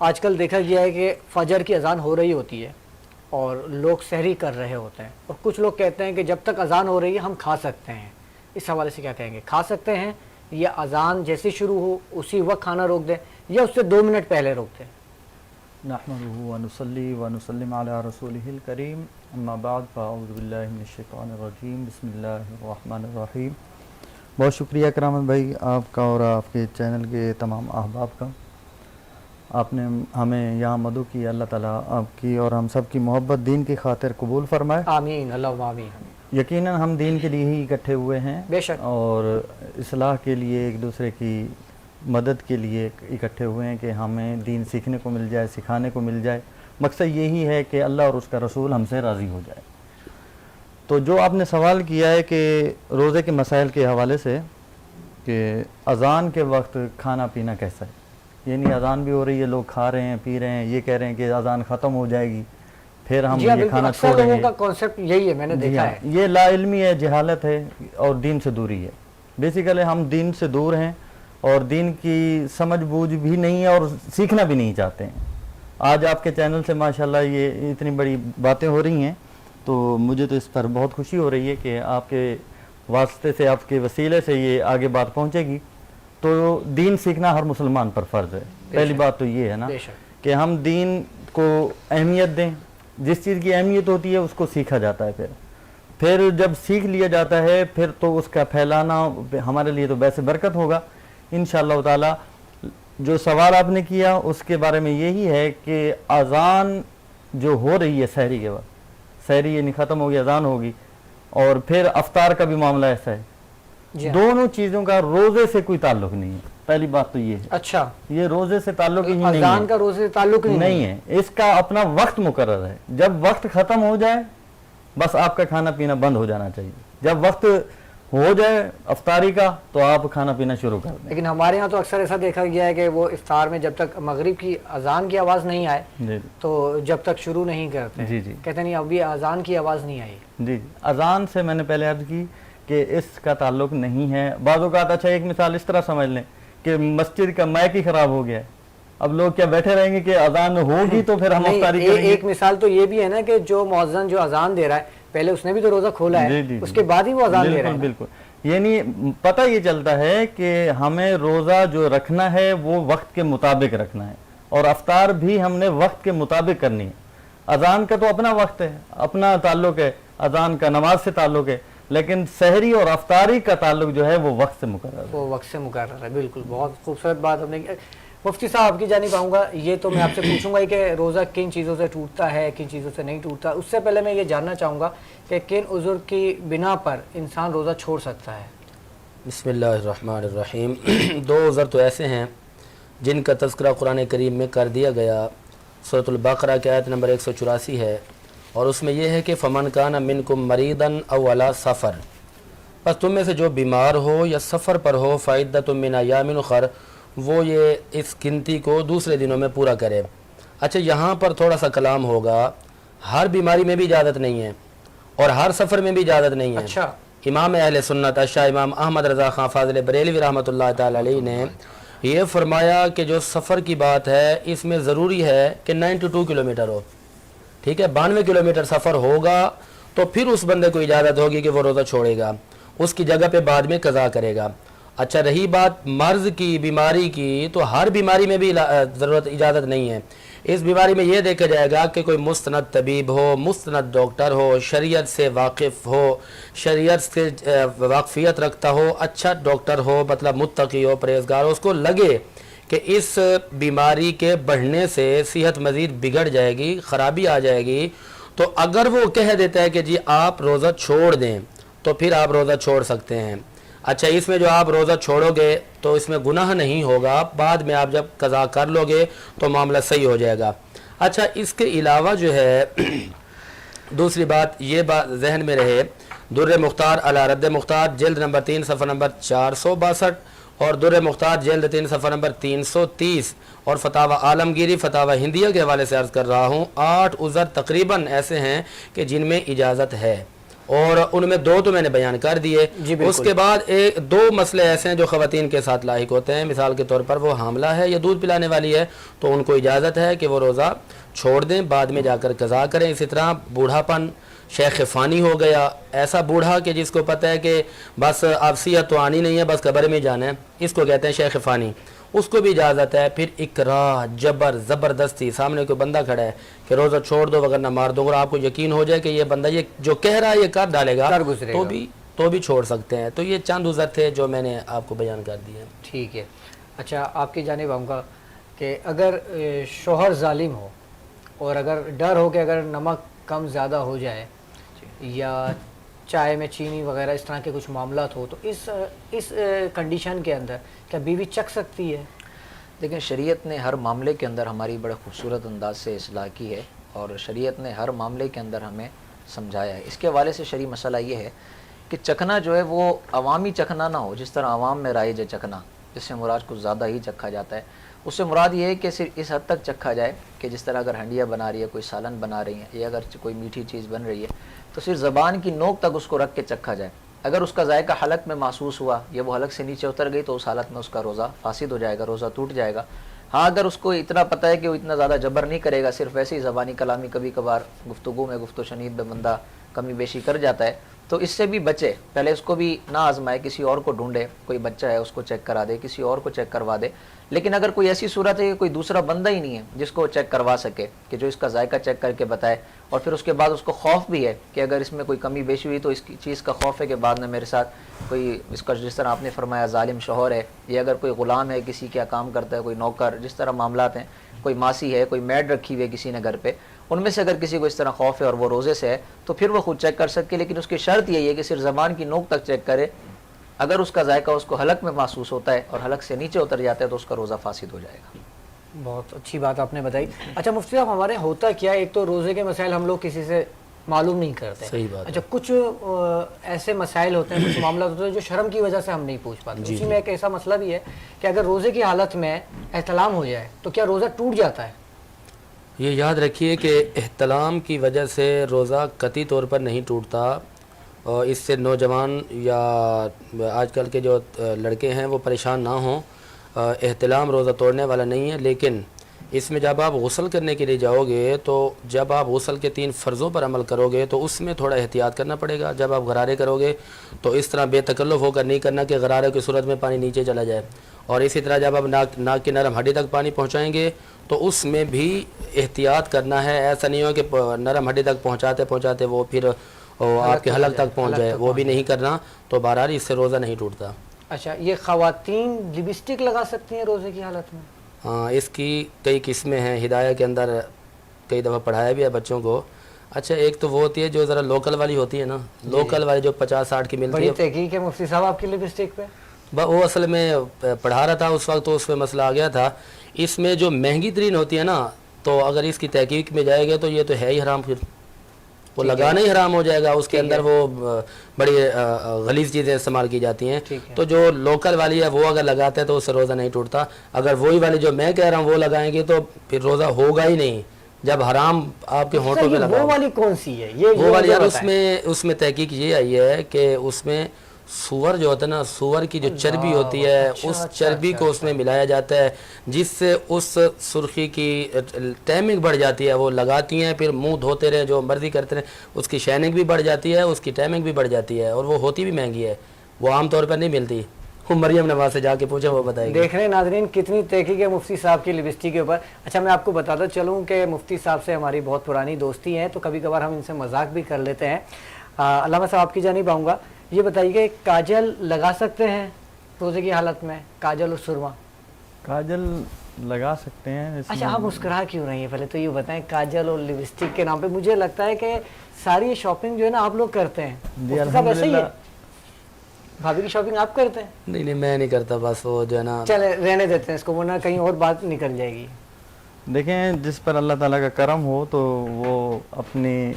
آج کل دیکھا گیا ہے کہ فجر کی اذان ہو رہی ہوتی ہے اور لوگ سحری کر رہے ہوتے ہیں، اور کچھ لوگ کہتے ہیں کہ جب تک اذان ہو رہی ہے ہم کھا سکتے ہیں، اس حوالے سے کیا کہیں گے؟ کھا سکتے ہیں یا اذان جیسی شروع ہو اسی وقت کھانا روک دیں یا اس سے 2 منٹ پہلے روک دیں؟ نحمده ونصلي ونسلم على رسوله الكريم اما بعد فاعوذ باللہ من الشیطان الرجیم بسم اللہ الرحمن الرحیم۔ بہت شکریہ کرامت بھائی آپ کا اور آپ کے چینل کے تمام احباب کا، آپ نے ہمیں یہاں مدعو کی، اللہ تعالیٰ آپ کی اور ہم سب کی محبت دین کی خاطر قبول فرمائے۔ آمین، اللہم آمین۔ یقیناً ہم دین کے لیے ہی اکٹھے ہوئے ہیں، بے شک، اور اصلاح کے لیے ایک دوسرے کی مدد کے لیے اکٹھے ہوئے ہیں کہ ہمیں دین سیکھنے کو مل جائے، سکھانے کو مل جائے۔ مقصد یہی ہے کہ اللہ اور اس کا رسول ہم سے راضی ہو جائے۔ تو جو آپ نے سوال کیا ہے کہ روزے کے مسائل کے حوالے سے کہ اذان کے وقت کھانا پینا کیسا ہے، یعنی اذان بھی ہو رہی ہے، لوگ کھا رہے ہیں، پی رہے ہیں، یہ کہہ رہے ہیں کہ اذان ختم ہو جائے گی پھر ہم یہ کھانا چھوڑیں گے۔ لوگوں کا کانسیپٹ یہی ہے، میں نے دیکھا ہے۔ یہ لا علمی ہے، جہالت ہے اور دین سے دوری ہے۔ بیسیکلی ہم دین سے دور ہیں اور دین کی سمجھ بوجھ بھی نہیں ہے اور سیکھنا بھی نہیں چاہتے ہیں۔ آج آپ کے چینل سے ماشاءاللہ یہ اتنی بڑی باتیں ہو رہی ہیں تو مجھے تو اس پر بہت خوشی ہو رہی ہے کہ آپ کے واسطے سے، آپ کے وسیلے سے یہ آگے بات پہنچے گی۔ تو دین سیکھنا ہر مسلمان پر فرض ہے۔ پہلی بات تو یہ ہے نا کہ ہم دین کو اہمیت دیں، جس چیز کی اہمیت ہوتی ہے اس کو سیکھا جاتا ہے، پھر جب سیکھ لیا جاتا ہے پھر تو اس کا پھیلانا ہمارے لیے تو ویسے برکت ہوگا انشاءاللہ تعالی۔ جو سوال آپ نے کیا اس کے بارے میں یہی ہے کہ اذان جو ہو رہی ہے سحری کے وقت، سحری یعنی ختم ہوگی، اذان ہوگی، اور پھر افطار کا بھی معاملہ ایسا ہے، دونوں چیزوں کا روزے سے کوئی تعلق نہیں ہے۔ پہلی بات تو یہ ہے، اچھا یہ روزے سے تعلق ہی نہیں ہے، اذان کا روزے سے تعلق نہیں ہے، اس کا اپنا وقت مقرر ہے۔ جب وقت ختم ہو جائے بس آپ کا کھانا پینا بند ہو جانا چاہیے، جب وقت ہو جائے افطاری کا تو آپ کھانا پینا شروع کر دیں۔ لیکن ہمارے ہاں تو اکثر ایسا دیکھا گیا ہے کہ وہ افطار میں جب تک مغرب کی اذان کی آواز نہیں آئے تو جب تک شروع نہیں کرتے، کہتے نہیں ابھی اذان کی آواز نہیں آئی۔ جی، اذان سے میں نے پہلے عرض کی کہ اس کا تعلق نہیں ہے۔ بعض اوقات اچھا ایک مثال اس طرح سمجھ لیں کہ مسجد کا مائک ہی خراب ہو گیا ہے، اب لوگ کیا بیٹھے رہیں گے کہ اذان ہوگی تو پھر ہم افطاری کریں گے؟ ایک مثال تو یہ بھی ہے نا کہ جو مؤذن جو اذان دے رہا ہے پہلے اس نے بھی تو روزہ کھولا ہے، اس کے بعد ہی وہ اذان دے رہا ہے۔ بالکل، یعنی پتہ یہ چلتا ہے کہ ہمیں روزہ جو رکھنا ہے وہ وقت کے مطابق رکھنا ہے، اور افطار بھی ہم نے وقت کے مطابق کرنی ہے۔ اذان کا تو اپنا وقت ہے، اپنا تعلق ہے، اذان کا نماز سے تعلق ہے، لیکن سحری اور افطاری کا تعلق جو ہے وہ وقت سے مقرر ہے۔ وہ وقت سے مقرر ہے، بالکل، بہت خوبصورت بات ہم نے۔ مفتی صاحب آپ کی جانب آؤں گا، یہ تو میں آپ سے پوچھوں گا کہ روزہ کن چیزوں سے ٹوٹتا ہے، کن چیزوں سے نہیں ٹوٹتا۔ اس سے پہلے میں یہ جاننا چاہوں گا کہ کن عذر کی بنا پر انسان روزہ چھوڑ سکتا ہے؟ بسم اللہ الرحمن الرحیم۔ 2 عذر تو ایسے ہیں جن کا تذکرہ قرآن کریم میں کر دیا گیا، سورۃ البقرہ کی آیت نمبر 184 ہے، اور اس میں یہ ہے کہ فمن کان منکم مریضا او علی سفر، بس تم میں سے جو بیمار ہو یا سفر پر ہو، فعدۃ من ایام اخر، وہ یہ اس گنتی کو دوسرے دنوں میں پورا کرے۔ اچھا، یہاں پر تھوڑا سا کلام ہوگا، ہر بیماری میں بھی اجازت نہیں ہے اور ہر سفر میں بھی اجازت نہیں ہے۔ اچھا، امام اہل سنت شاہ امام احمد رضا خان فاضل بریلوی رحمۃ اللہ تعالی علیہ نے یہ فرمایا کہ جو سفر کی بات ہے اس میں ضروری ہے کہ 92 کلومیٹر ہو، ٹھیک ہے، 92 کلومیٹر سفر ہوگا تو پھر اس بندے کو اجازت ہوگی کہ وہ روزہ چھوڑے گا، اس کی جگہ پہ بعد میں قضا کرے گا۔ اچھا، رہی بات مرض کی، بیماری کی، تو ہر بیماری میں بھی ضرورت اجازت نہیں ہے۔ اس بیماری میں یہ دیکھا جائے گا کہ کوئی مستند طبیب ہو، مستند ڈاکٹر ہو، شریعت سے واقف ہو، شریعت سے واقفیت رکھتا ہو، اچھا ڈاکٹر ہو، مطلب متقی ہو، پرہیزگار ہو، اس کو لگے کہ اس بیماری کے بڑھنے سے صحت مزید بگڑ جائے گی، خرابی آ جائے گی، تو اگر وہ کہہ دیتا ہے کہ جی آپ روزہ چھوڑ دیں تو پھر آپ روزہ چھوڑ سکتے ہیں۔ اچھا، اس میں جو آپ روزہ چھوڑو گے تو اس میں گناہ نہیں ہوگا، بعد میں آپ جب قضا کر لو گے تو معاملہ صحیح ہو جائے گا۔ اچھا، اس کے علاوہ جو ہے دوسری بات یہ بات ذہن میں رہے، در مختار علی رد مختار جلد نمبر 3 صفحہ نمبر 462 اور در مختار جلد 3 صفحہ نمبر 330 اور فتاوی عالمگیری فتاوی ہندیہ کے حوالے سے عرض کر رہا ہوں، 8 عذر تقریباً ایسے ہیں کہ جن میں اجازت ہے۔ اور ان میں 2 تو میں نے بیان کر دیے. اس کے بعد 2 مسئلے ایسے ہیں جو خواتین کے ساتھ لاحق ہوتے ہیں. مثال کے طور پر وہ حاملہ ہے یا دودھ پلانے والی ہے تو ان کو اجازت ہے کہ وہ روزہ چھوڑ دیں, بعد میں جا کر قضا کریں. اسی طرح بوڑھا پن, شیخ فانی ہو گیا, ایسا بوڑھا کہ جس کو پتہ ہے کہ بس اب صحت تو آنی نہیں ہے, بس قبر میں جانا ہے, اس کو کہتے ہیں شیخ فانی, اس کو بھی اجازت ہے. پھر اکراہ, جبر, زبردستی, سامنے کوئی بندہ کھڑا ہے کہ روزہ چھوڑ دو وغیرہ مار دو, اور آپ کو یقین ہو جائے کہ یہ بندہ یہ جو کہہ رہا ہے یہ کر ڈالے گا تو بھی چھوڑ سکتے ہیں. تو یہ چند عذر تھے جو میں نے آپ کو بیان کر دیے. ٹھیک ہے. اچھا, آپ کی جانب آؤں گا کہ اگر شوہر ظالم ہو اور اگر ڈر ہو کہ اگر نمک کم زیادہ ہو جائے یا چائے میں چینی وغیرہ اس طرح کے کچھ معاملات ہو, تو اس کنڈیشن کے اندر کیا بیوی چکھ سکتی ہے؟ دیکھیں, شریعت نے ہر معاملے کے اندر ہماری بڑے خوبصورت انداز سے اصلاح کی ہے اور شریعت نے ہر معاملے کے اندر ہمیں سمجھایا ہے. اس کے حوالے سے شرعی مسئلہ یہ ہے کہ چکھنا جو ہے وہ عوامی چکھنا نہ ہو, جس طرح عوام میں رائج ہے چکھنا, جس سے مراد کچھ زیادہ ہی چکھا جاتا ہے. اس سے مراد یہ ہے کہ صرف اس حد تک چکھا جائے کہ جس طرح اگر ہنڈیا بنا رہی ہے, کوئی سالن بنا رہی ہے یا اگر کوئی میٹھی چیز بن رہی ہے تو صرف زبان کی نوک تک اس کو رکھ کے چکھا جائے. اگر اس کا ذائقہ حلق میں محسوس ہوا یا وہ حلق سے نیچے اتر گئی تو اس حالت میں اس کا روزہ فاسد ہو جائے گا, روزہ ٹوٹ جائے گا. ہاں, اگر اس کو اتنا پتہ ہے کہ وہ اتنا زیادہ جبر نہیں کرے گا, صرف ویسے ہی زبانی کلامی کبھی کبھار گفتگو میں گفت و شنید میں بندہ کمی بیشی کر جاتا ہے, تو اس سے بھی بچے. پہلے اس کو بھی نہ آزمائے, کسی اور کو ڈھونڈے, کوئی بچہ ہے اس کو چیک کرا دے, کسی اور کو چیک کروا دے. لیکن اگر کوئی ایسی صورت ہے کہ کوئی دوسرا بندہ ہی نہیں ہے جس کو چیک کروا سکے, کہ جو اس کا ذائقہ چیک کر کے بتائے, اور پھر اس کے بعد اس کو خوف بھی ہے کہ اگر اس میں کوئی کمی بیشی ہوئی تو اس کی چیز کا خوف ہے کہ بعد میں میرے ساتھ کوئی اس کا, جس طرح آپ نے فرمایا ظالم شوہر ہے, یا اگر کوئی غلام ہے کسی کیا کام کرتا ہے, کوئی نوکر, جس طرح معاملات ہیں, کوئی ماسی ہے, کوئی میڈ رکھی ہوئی ہے کسی نے گھر پہ, ان میں سے اگر کسی کو اس طرح خوف ہے اور وہ روزے سے ہے تو پھر وہ خود چیک کر سکے. لیکن اس کی شرط یہی ہے کہ صرف زبان کی نوک تک چیک کرے. اگر اس کا ذائقہ اس کو حلق میں محسوس ہوتا ہے اور حلق سے نیچے اتر جاتا ہے تو اس کا روزہ فاسد ہو جائے گا. بہت اچھی بات آپ نے بتائی. اچھا مفتی صاحب, ہمارے ہوتا کیا ہے, ایک تو روزے کے مسائل ہم لوگ کسی سے معلوم نہیں کرتے. صحیح بات. اچھا, کچھ ایسے مسائل ہوتے ہیں, کچھ معاملات ہوتے ہیں جو شرم کی وجہ سے ہم نہیں پوچھ پاتے. اسی میں ایک ایسا مسئلہ بھی ہے کہ اگر روزے کی حالت میں احتلام ہو جائے تو کیا روزہ ٹوٹ جاتا ہے؟ یہ یاد رکھیے کہ احتلام کی وجہ سے روزہ قطعی طور پر نہیں ٹوٹتا. اور اس سے نوجوان یا آج کل کے جو لڑکے ہیں وہ پریشان نہ ہوں. احتلام روزہ توڑنے والا نہیں ہے, لیکن اس میں جب آپ غسل کرنے کے لیے جاؤ گے تو جب آپ غسل کے 3 فرضوں پر عمل کرو گے تو اس میں تھوڑا احتیاط کرنا پڑے گا. جب آپ غرارے کرو گے تو اس طرح بے تکلف ہو کر نہیں کرنا کہ غرارے کی صورت میں پانی نیچے چلا جائے. اور اسی طرح جب آپ ناک کی نرم ہڈی تک پانی پہنچائیں گے تو اس میں بھی احتیاط کرنا ہے. ایسا نہیں ہو کہ نرم ہڈی تک پہنچاتے وہ پھر آپ کے حلق تک پہنچ جائے, وہ بھی نہیں کرنا. تو بہرحال اس سے روزہ نہیں ٹوٹتا. اچھا, یہ خواتین لپسٹک لگا سکتی ہیں روزے کی حالت میں؟ ہاں, اس کی کئی قسمیں ہیں. ہدایہ کے اندر کئی دفعہ پڑھایا بھی ہے بچوں کو. اچھا, ایک تو وہ ہوتی ہے جو ذرا لوکل والی ہوتی ہے نا, لوکل والی جو 50-60 کی ملتی ہے. بڑی تحقیق ہے مفتی صاحب آپ کی لپسٹک پہ. وہ اصل میں پڑھا رہا تھا اس وقت تو اس پہ مسئلہ آ گیا تھا. اس میں جو مہنگی ترین ہوتی ہے نا, تو اگر اس کی تحقیق میں جائے گا تو یہ تو ہے ہی حرام, پھر وہ لگانا ہی حرام ہو جائے گا. اس کے اندر وہ بڑی غلیظ چیزیں استعمال کی جاتی ہیں. تو جو لوکل والی ہے وہ اگر لگاتے ہیں تو اس سے روزہ نہیں ٹوٹتا. اگر وہی والی جو میں کہہ رہا ہوں وہ لگائیں گے تو پھر روزہ ہوگا ہی نہیں, جب حرام آپ کے ہونٹوں پہ لگا. وہ والی کون سی ہے؟ وہ والی یار اس میں تحقیق یہ آئی ہے کہ اس میں سور جو ہوتا ہے نا, سور کی جو چربی ہوتی ہے اس چربی کو اس میں ملایا جاتا ہے, جس سے اس سرخی کی ٹائمنگ بڑھ جاتی ہے. وہ لگاتی ہیں, پھر منہ دھوتے رہے, جو مرضی کرتے رہے, اس کی شائننگ بھی بڑھ جاتی ہے, اس کی ٹائمنگ بھی بڑھ جاتی ہے, اور وہ ہوتی بھی مہنگی ہے. وہ عام طور پر نہیں ملتی. مریم نواز سے جا کے پوچھا, وہ بتائے گی. دیکھ رہے ہیں ناظرین کتنی تحقیق ہے مفتی صاحب کی لپسٹک کے اوپر. اچھا, میں آپ کو بتاتا چلوں کہ مفتی صاحب سے ہماری بہت پرانی دوستی ہے, تو کبھی کبھار ہم ان سے مذاق بھی کر لیتے ہیں. علامہ صاحب آپ کی جانب آؤں گا. یہ بتائیے کہ کاجل لگا سکتے ہیں روزے کی حالت میں, کاجل اور سرما؟ کاجل لگا سکتے ہیں. اچھا, آپ مسکرا کیوں رہی ہیں؟ پہلے تو یہ بتائیں, کاجل اور لپسٹک کے نام پہ مجھے لگتا ہے کہ ساری شاپنگ جو ہے نا آپ لوگ کرتے ہیں. جی الحمدللہ. بھابھی کی شاپنگ آپ کرتے ہیں؟ نہیں, میں نہیں کرتا. بس وہ جو ہے نا, چلے رہنے دیتے ہیں اس کو, ورنہ کہیں اور بات نکل جائے گی. دیکھیں, جس پر اللہ تعالیٰ کا کرم ہو تو وہ اپنی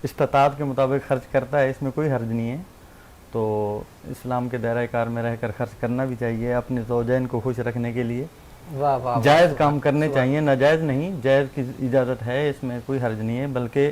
استطاعت کے مطابق خرچ کرتا ہے, اس میں کوئی حرج نہیں ہے. تو اسلام کے دائرہ کار میں رہ کر خرچ کرنا بھی چاہیے اپنے زوجین کو خوش رکھنے کے لیے. جائز کام کرنے چاہیے, ناجائز نہیں. جائز کی اجازت ہے, اس میں کوئی حرج نہیں ہے. بلکہ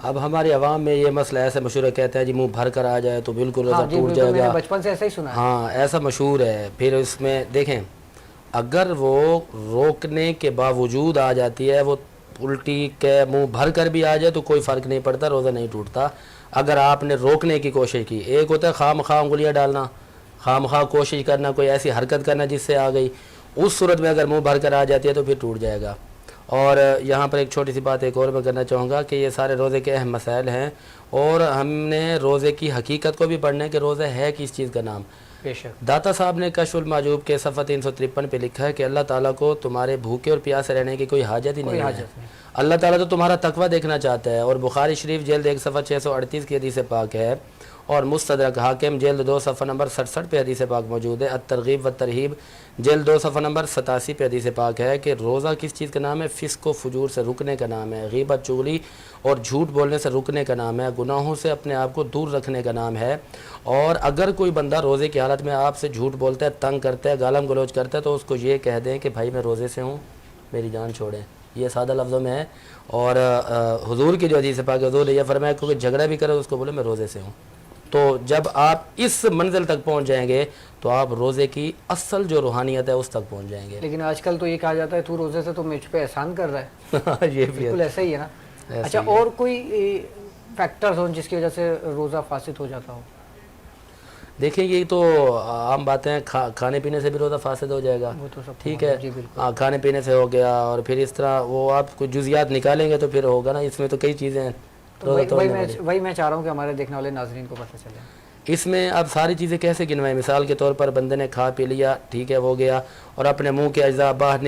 اب ہماری عوام میں یہ مسئلہ ایسے مشہور کہتے ہیں جی منہ بھر کر آ جائے تو بالکل روزہ ٹوٹ جائے گا، بچپن سے ایسا ہی سنا ہے. ہاں ایسا مشہور ہے. پھر اس میں دیکھیں اگر وہ روکنے کے باوجود آ جاتی ہے، وہ الٹی کے منہ بھر کر بھی آ جائے تو کوئی فرق نہیں پڑتا، روزہ نہیں ٹوٹتا. اگر آپ نے روکنے کی کوشش کی، ایک ہوتا ہے خواہ مخواہ انگلیاں ڈالنا، خواہ مخواہ کوشش کرنا، کوئی ایسی حرکت کرنا جس سے آ گئی، اس صورت میں اگر منہ بھر کر آ جاتی ہے تو پھر ٹوٹ جائے گا. اور یہاں پر ایک چھوٹی سی بات ایک اور میں کرنا چاہوں گا کہ یہ سارے روزے کے اہم مسائل ہیں، اور ہم نے روزے کی حقیقت کو بھی پڑھنا ہے کہ روزہ ہے کس چیز کا نام. بے شک. داتا صاحب نے کشف المعجوب کے صفحہ 353 پہ لکھا ہے کہ اللہ تعالیٰ کو تمہارے بھوکے اور پیاسے رہنے کی کوئی حاجت ہی نہیں ہے. اللہ تعالیٰ تو تمہارا تقوی دیکھنا چاہتا ہے. اور بخاری شریف جلد 1 صفحہ 638 کی حدیث پاک ہے، اور مستدرک حاکم جلد 2 صفحہ نمبر 67 پہ حدیث پاک موجود ہے. الترغیب و ترہیب جلد 2 صفحہ نمبر 87 پہ حدیث پاک ہے کہ روزہ کس چیز کا نام ہے؟ فسق و فجور سے رکنے کا نام ہے، غیبت چغلی اور جھوٹ بولنے سے رکنے کا نام ہے، گناہوں سے اپنے آپ کو دور رکھنے کا نام ہے. اور اگر کوئی بندہ روزے کی حالت میں آپ سے جھوٹ بولتا ہے، تنگ کرتا ہے، گالم گلوچ کرتا ہے، تو اس کو یہ کہہ دیں کہ بھائی میں روزے سے ہوں، میری جان چھوڑیں. یہ سادہ لفظوں میں ہے. اور حضور کی جو حدیث پاک حضور نے یہ فرمایا کہ کوئی جھگڑا بھی کرے اس کو بولے میں روزے سے ہوں. تو جب آپ اس منزل تک پہنچ جائیں گے تو آپ روزے کی اصل جو روحانیت ہے اس تک پہنچ جائیں گے. لیکن آج کل تو یہ کہا جاتا ہے تو روزے سے تو مجھ پہ احسان کر رہا ہے. یہ بھی بالکل ایسا ہی ہے نا. اچھا، اور کوئی فیکٹرز ہوں جس کی وجہ سے روزہ فاسد ہو جاتا ہو؟ دیکھیں یہ تو عام باتیں ہیں، کھانے پینے سے بھی روزہ فاسد ہو جائے گا، ٹھیک ہے. ہاں کھانے پینے سے ہو گیا، اور پھر اس طرح وہ آپ کوئی جزیات نکالیں گے تو پھر ہوگا نا. اس میں تو کئی چیزیں ہیں. وہی میں چاہ رہا ہوں کہ ہمارے دیکھنے والے ناظرین کو پتہ چلے. اس میں اب ساری چیزیں کیسے گنوائیں؟ مثال کے طور پر بندے نے کھا پی لیا، ٹھیک ہے، وہ گیا اور اپنے منہ کے اجزاء باہر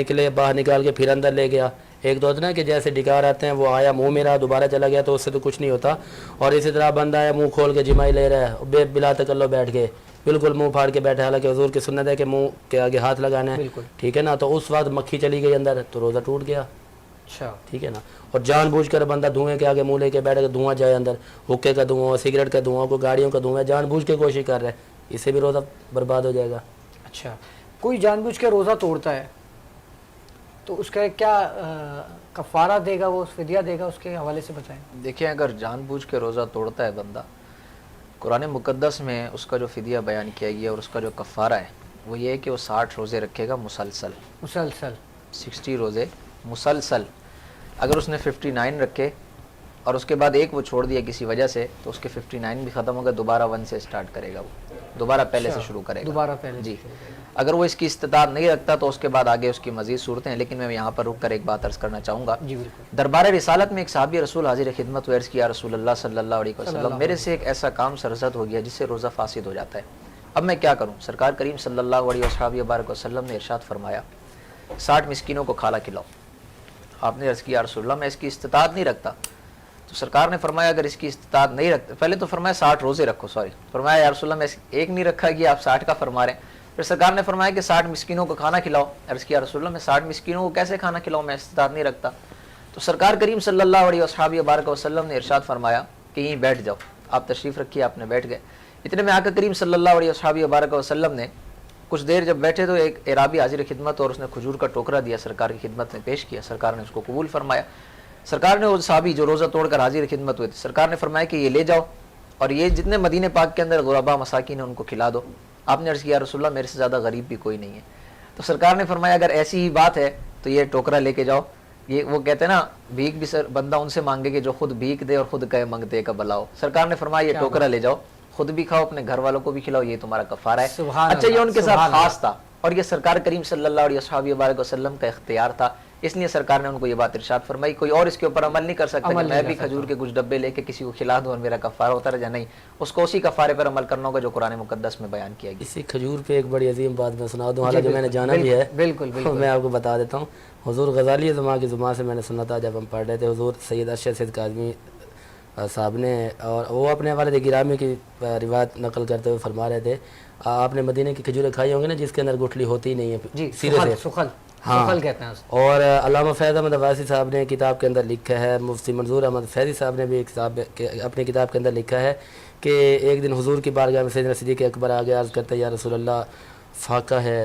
نکال کے پھر اندر لے گیا. ایک دو ہوتا نا کہ جیسے ڈکار آتے ہیں، وہ آیا منہ میں رہا دوبارہ چلا گیا تو اس سے تو کچھ نہیں ہوتا. اور اسی طرح بندہ آیا منہ کھول کے جمائی لے رہا ہے، بلا تکلف بیٹھ کے بالکل منہ پھاڑ کے بیٹھے، حالانکہ حضور کی سنت ہے کہ منہ کے آگے ہاتھ لگانا ہے، ٹھیک ہے نا. تو اس وقت مکھی چلی گئی اندر تو روزہ ٹوٹ گیا. اچھا ٹھیک ہے نا. اور جان بوجھ کر بندہ دھوئیں کے آگے منہ لے کے بیٹھے، دھواں جائے اندر، حکے کا دھواں، سگریٹ کا دھواں، کو گاڑیوں کا دھواں، جان بوجھ کے کوشش کر رہا ہے، اس سے بھی روزہ برباد ہو جائے گا. اچھا، کوئی جان بوجھ کے روزہ توڑتا ہے تو اس کا کیا کفارہ دے گا، وہ فدیہ دے گا؟ اس کے حوالے سے بتائیں. دیکھیں اگر جان بوجھ کے روزہ توڑتا ہے بندہ، قرآن مقدس میں اس کا جو فدیہ بیان کیا گیا اور اس کا جو کفارہ ہے وہ یہ ہے کہ وہ 60 روزے رکھے گا مسلسل 60 روزے مسلسل. اگر اس نے 59 رکھے اور اس کے بعد ایک وہ چھوڑ دیا کسی وجہ سے تو اس کے 59 بھی ختم ہوگا، دوبارہ 1 سے سٹارٹ کرے گا، وہ دوبارہ پہلے سے شروع کرے گا. جی اگر وہ اس کی استطاعت نہیں رکھتا تو اس کے بعد آگے اس کی مزید صورتیں ہیں. لیکن میں یہاں پر رک کر ایک بات عرض کرنا چاہوں گا. دربار رسالت میں ایک صحابی رسول حاضر خدمت ہوئے، عرض کیا رسول اللہ صلی اللہ علیہ وسلم میرے سے ایک ایسا کام سرزد ہو گیا جس سے روزہ فاسد ہو جاتا ہے، اب میں کیا کروں؟ سرکار کریم صلی اللہ علیہ وسلم نے ارشاد فرمایا 60 مسکینوں کو کھانا کھلاؤ. آپ نے عرض کیا رسول اللہ میں اس کی استطاعت نہیں رکھتا. تو سرکار نے فرمایا اگر اس کی استطاعت نہیں رکھتا، پہلے تو فرمایا 60 روزے رکھو، فرمایا یا رسول اللہ میں ایک نہیں رکھا گیا، آپ 60 کا فرما رہے ہیں. پھر سرکار نے فرمایا کہ 60 مسکینوں کو کھانا کھلاؤ. عرض کیا رسول اللہ میں 60 مسکینوں کو کیسے کھانا کھلاؤں، میں استطاعت نہیں رکھتا. تو سرکار کریم صلی اللہ علیہ وسلم نے ارشاد فرمایا کہ یہیں بیٹھ جاؤ. آپ تشریف رکھیے، آپ نے بیٹھ گئے. اتنے میں آقا کریم صلی اللہ علیہ وسلم نے کچھ دیر جب بیٹھے تو ایک اعرابی حاضر خدمت اور اس نے کھجور کا ٹوکرا دیا، سرکار کی خدمت میں پیش کیا. سرکار نے اس کو قبول فرمایا. سرکار نے وہ صحابی جو روزہ توڑ کر حاضر خدمت ہوئے تھے، سرکار نے فرمایا کہ یہ لے جاؤ اور یہ جتنے مدینے پاک کے اندر غربا مساکین ہیں ان کو کھلا دو. آپ نے عرض کیا رسول اللہ میرے سے زیادہ غریب بھی کوئی نہیں ہے. تو سرکار نے فرمایا اگر ایسی ہی بات ہے تو یہ ٹوکرا لے کے جاؤ. یہ وہ کہتے ہیں نا بھیک بھی بندہ ان سے مانگے کہ جو خود بھیک دے اور خود کہے منگتے کا بلاؤ. سرکار نے فرمایا یہ ٹوکرا لے جاؤ، خود بھی کھاؤ، اپنے گھر والوں کو بھی کھلاؤ، یہ تمہارا کفارہ ہے. اچھا یہ ان کے ساتھ خاص تھا اور یہ سرکار کریم صلی اللہ علیہ وسلم کا اختیار تھا، اس لیے سرکار نے ان کو یہ بات ارشاد فرمائی. کوئی اور اس کے اوپر عمل نہیں کر سکتا کہ میں بھی کھجور کے کچھ ڈبے لے کے کسی کو کھلا دوں اور میرا کفارہ ہوتا رہے. نہیں، اس کو اسی کفارے پر عمل کرنا ہوگا جو قرآن مقدس میں بیان کیا گیا. اسی کھجور پہ ایک بڑی عظیم بات میں سنا دوں، حالانکہ میں نے جانا بھی ہے، بالکل میں آپ کو بتا دیتا ہوں. حضور غزالی زمان کی زبان سے میں نے سنا تھا جب ہم پڑھ رہے تھے، حضور سید ارشد سید کاظمی صاحب نے، اور وہ اپنے والد گرامی کی روایت نقل کرتے ہوئے فرما رہے تھے آپ نے مدینے کی کھجوریں کھائی ہوں گے نا جس کے اندر گٹھلی ہوتی ہی نہیں ہے، سیدھے سے سخل کہتے ہیں. اور علامہ فیض احمد عباسی صاحب نے کتاب کے اندر لکھا ہے، مفتی منظور احمد فیضی صاحب نے بھی ایک کتاب اپنی کتاب کے اندر لکھا ہے کہ ایک دن حضور کی بارگاہ میں سیدنا صدیق اکبر آگے عرض کرتے یا رسول اللہ فاقہ ہے